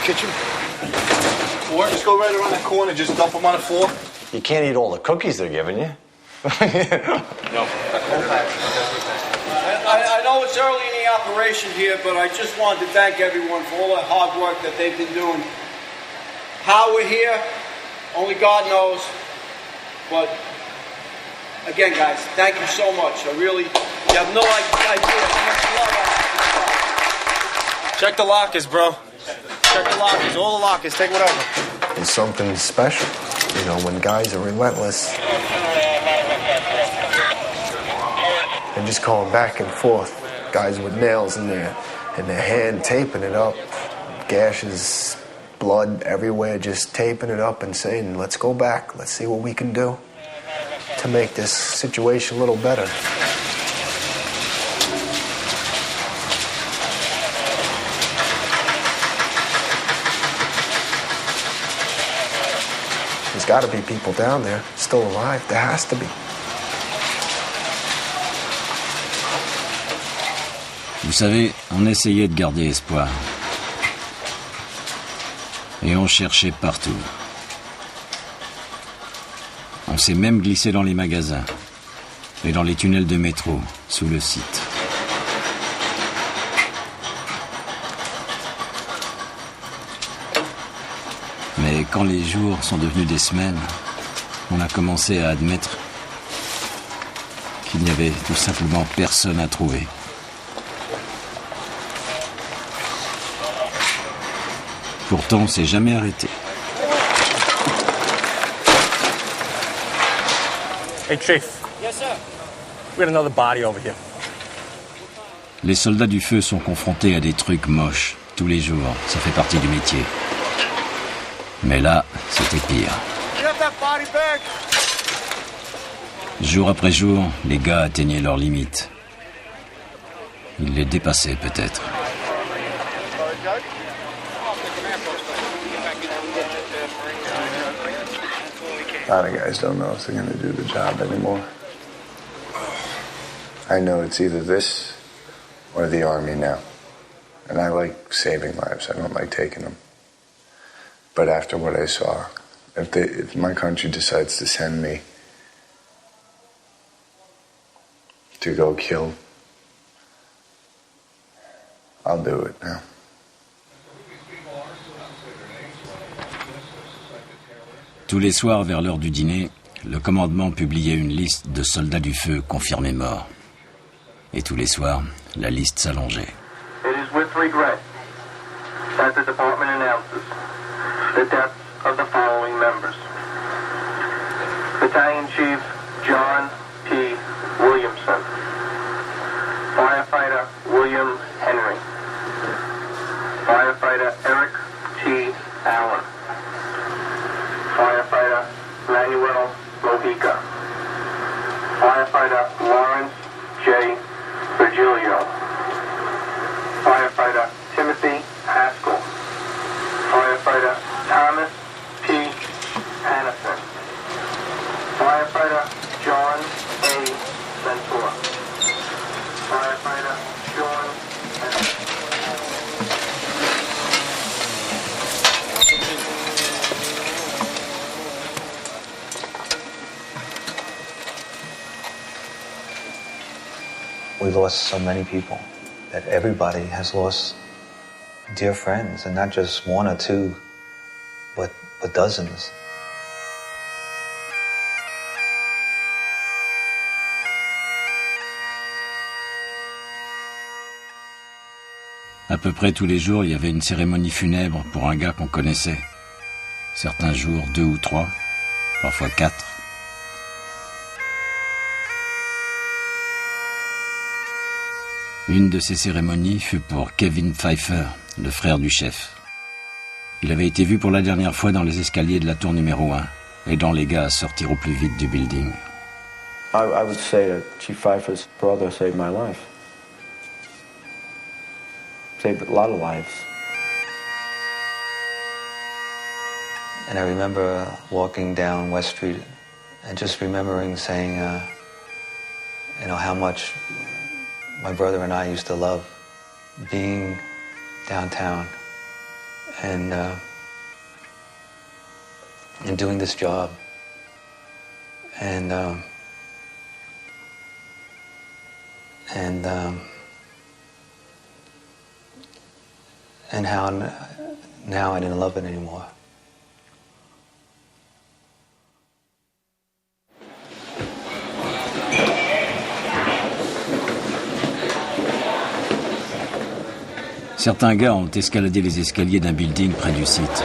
Kitchen. Or just go right around that corner, just dump them on the floor. You can't eat all the cookies they're giving you. No. I know it's early in the operation here, but I just wanted to thank everyone for all that hard work that they've been doing. How we're here, only God knows. But again, guys, thank you so much. I really, you have no idea how much love I have. Check the lockers, bro. Check the lockers, all the lockers, take whatever. It's something special, you know, when guys are relentless. And just going back and forth, guys with nails in their hand, taping it up, gashes, blood everywhere, just taping it up and saying, let's go back, let's see what we can do to make this situation a little better. There's got to be people down there still alive. There has to be. Vous savez, on essayait de garder espoir. Et on cherchait partout. On s'est même glissé dans les magasins et dans les tunnels de métro, sous le site. Mais quand les jours sont devenus des semaines, on a commencé à admettre qu'il n'y avait tout simplement personne à trouver. Pourtant, on ne s'est jamais arrêté. Hey, Chief. Yes, sir. We got another body over here. Les soldats du feu sont confrontés à des trucs moches tous les jours. Ça fait partie du métier. Mais là, c'était pire. Jour après jour, les gars atteignaient leurs limites. Ils les dépassaient peut-être. A lot of guys don't know if they're going to do the job anymore. I know it's either this or the Army now. And I like saving lives. I don't like taking them. But after what I saw, If my country decides to send me to go kill, I'll do it now. Tous les soirs, vers l'heure du dîner, le commandement publiait une liste de soldats du feu confirmés morts. Et tous les soirs, la liste s'allongeait. It is with regret that the department announces the deaths of the following members. Battalion Chief John P. Williamson. Firefighter William Henry. Firefighter Eric T. Allen. Firefighter Manuel Mojica. Firefighter Lawrence J. Virgilio. Firefighter Timothy Haskell. Firefighter Thomas P. Hannison. Firefighter John A. Ventura. Firefighter John F. We lost so many people that everybody has lost dear friends, and not just one or two, but dozens. À peu près tous les jours, il y avait une cérémonie funèbre pour un gars qu'on connaissait. Certains jours, 2 ou 3, parfois 4. Une de ces cérémonies fut pour Kevin Pfeiffer, le frère du chef. Il avait été vu pour la dernière fois dans les escaliers de la tour numéro 1, aidant les gars à sortir au plus vite du building. I would say that Chief Pfeiffer's brother saved my life. Saved a lot of lives. And I remember walking down West Street and just remembering saying, how much my brother and I used to love being downtown and doing this job. And how now I didn't love it anymore. Certains gars ont escaladé les escaliers d'un building près du site.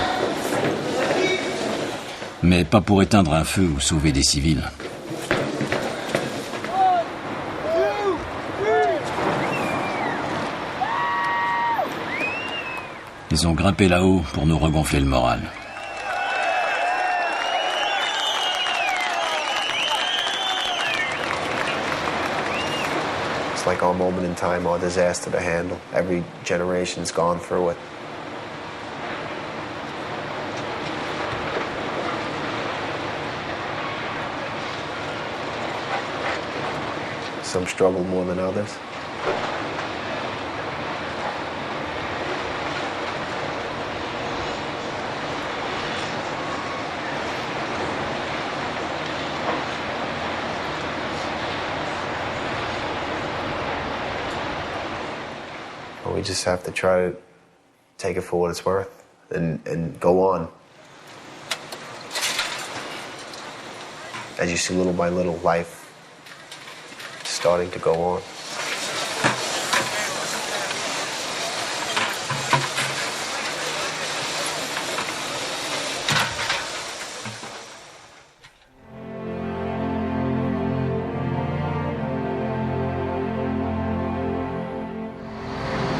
Mais pas pour éteindre un feu ou sauver des civils. Ils ont grimpé là-haut pour nous regonfler le moral. It's like our moment in time, our disaster to handle. Every generation's gone through it. Some struggle more than others. We just have to try to take it for what it's worth and go on. As you see, little by little, life starting to go on.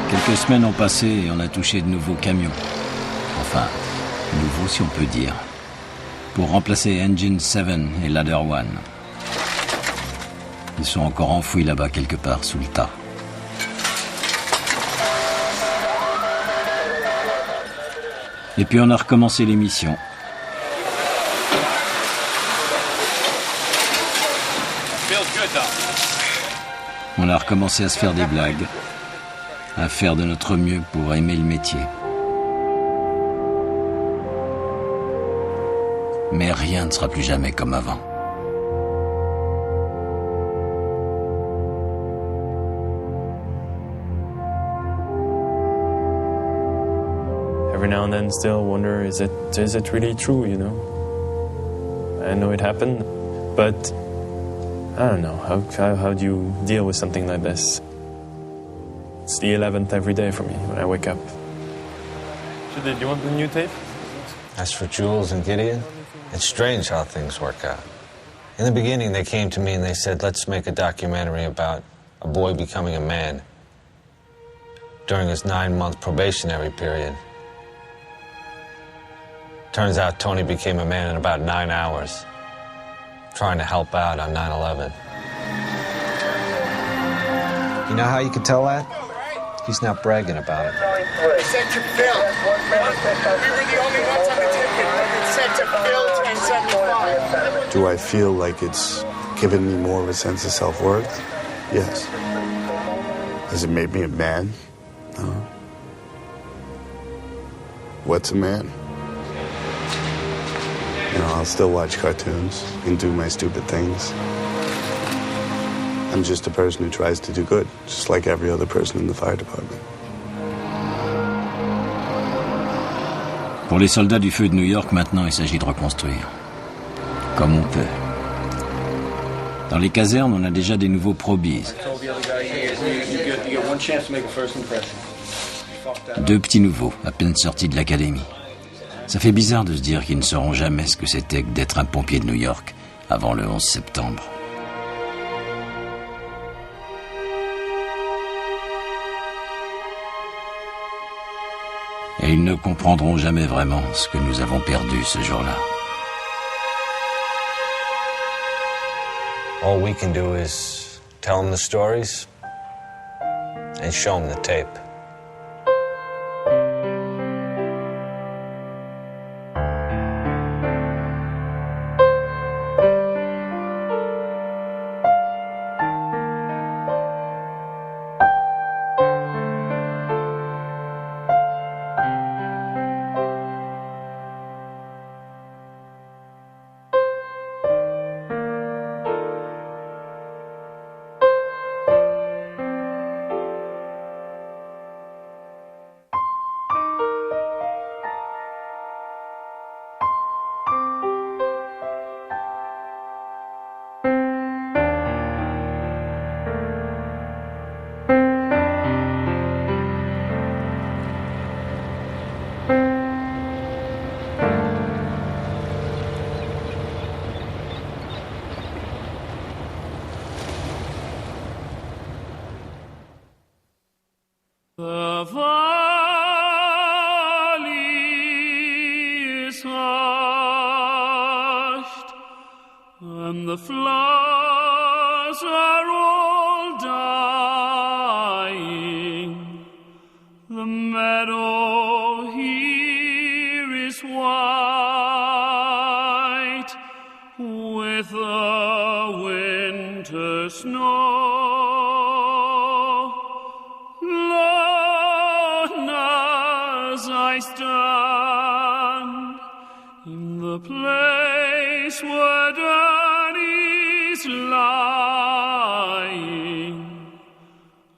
Quelques semaines ont passé et on a touché de nouveaux camions. Enfin, nouveaux si on peut dire. Pour remplacer Engine 7 et Ladder 1. Ils sont encore enfouis là-bas quelque part sous le tas. Et puis on a recommencé l'émission. On a recommencé à se faire des blagues, à faire de notre mieux pour aimer le métier. Mais rien ne sera plus jamais comme avant. Every now and then still wonder, is it really true, you know? I know it happened, but I don't know, how do you deal with something like this? It's the 11th every day for me when I wake up. Do you want the new tape? As for Jules and Gideon, it's strange how things work out. In the beginning, they came to me and they said, let's make a documentary about a boy becoming a man during his 9-month probationary period. Turns out Tony became a man in about 9 hours, trying to help out on 9/11. You know how you can tell that? He's not bragging about it. He said to Bill. We were the only ones on the ticket. It said to Bill 1075. Do I feel like it's given me more of a sense of self-worth? Yes. Has it made me a man? No. What's a man? You know, I'll still watch cartoons and do my stupid things. I'm just a person who tries to do good, just like every other person in the fire department. Pour les soldats du feu de New York, maintenant, il s'agit de reconstruire. Comme on peut. Dans les casernes, on a déjà des nouveaux probies. 2 petits nouveaux, à peine sortis de l'académie. Ça fait bizarre de se dire qu'ils ne sauront jamais ce que c'était que d'être un pompier de New York avant le 11 septembre. Et ils ne comprendront jamais vraiment ce que nous avons perdu ce jour-là. All we can do is tell them the stories and show them the tape. The valley is hushed, and the flowers are all dying. The meadow here is white with the winter snow. I stand in the place where Danny's lying.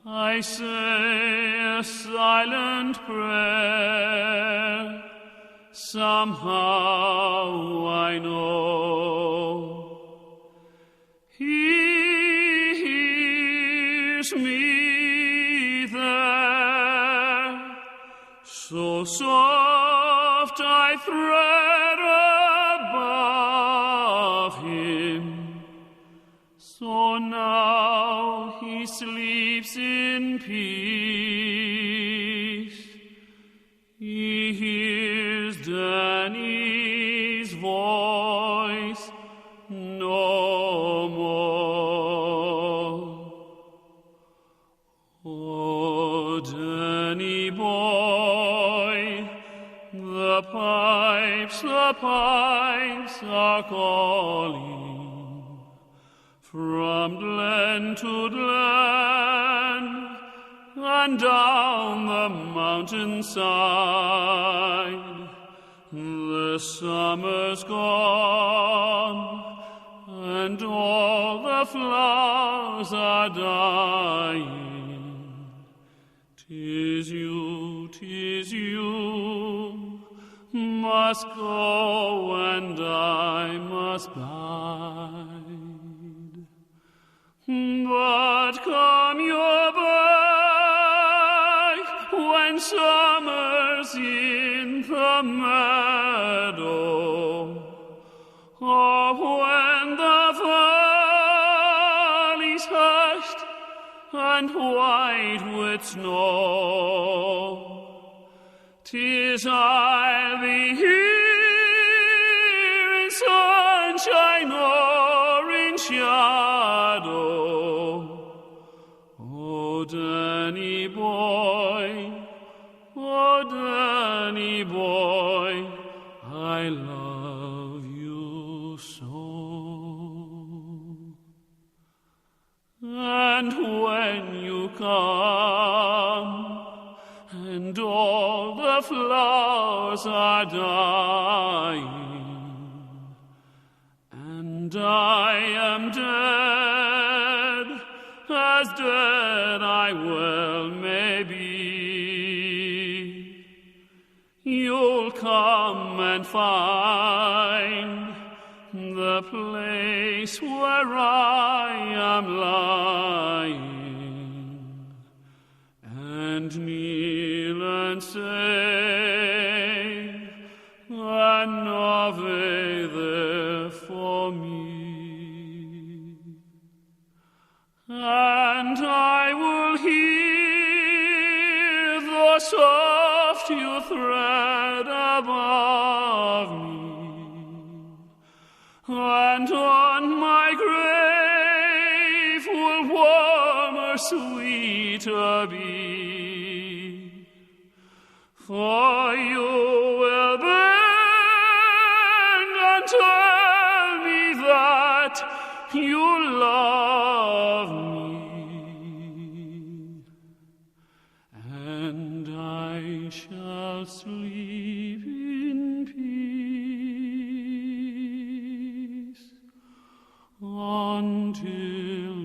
I say a silent prayer. Somehow I know He hears me there. So soft I thread above him, so now he sleeps in peace. He hears Danny's voice no more. Oh, Danny boy, the pipes are calling from glen to glen and down the mountainside. The summer's gone, and all the flowers are dying. 'Tis you, must go, and I must bide. But come you back when summer's in the meadow, or when the valley's hushed and white with snow. 'Tis I'll be here in sunshine or in shadow. Oh, Danny boy, I love you so. And when you come, and all the flowers are dying, and I am dead, as dead I well may be, you'll come and find the place where I am lying, and kneel and say an Ave there for me, and I will hear the soft you thread above me, and on my grave will warmer, sweeter be, for you will bend and tell me that you love me, and I shall sleep in peace until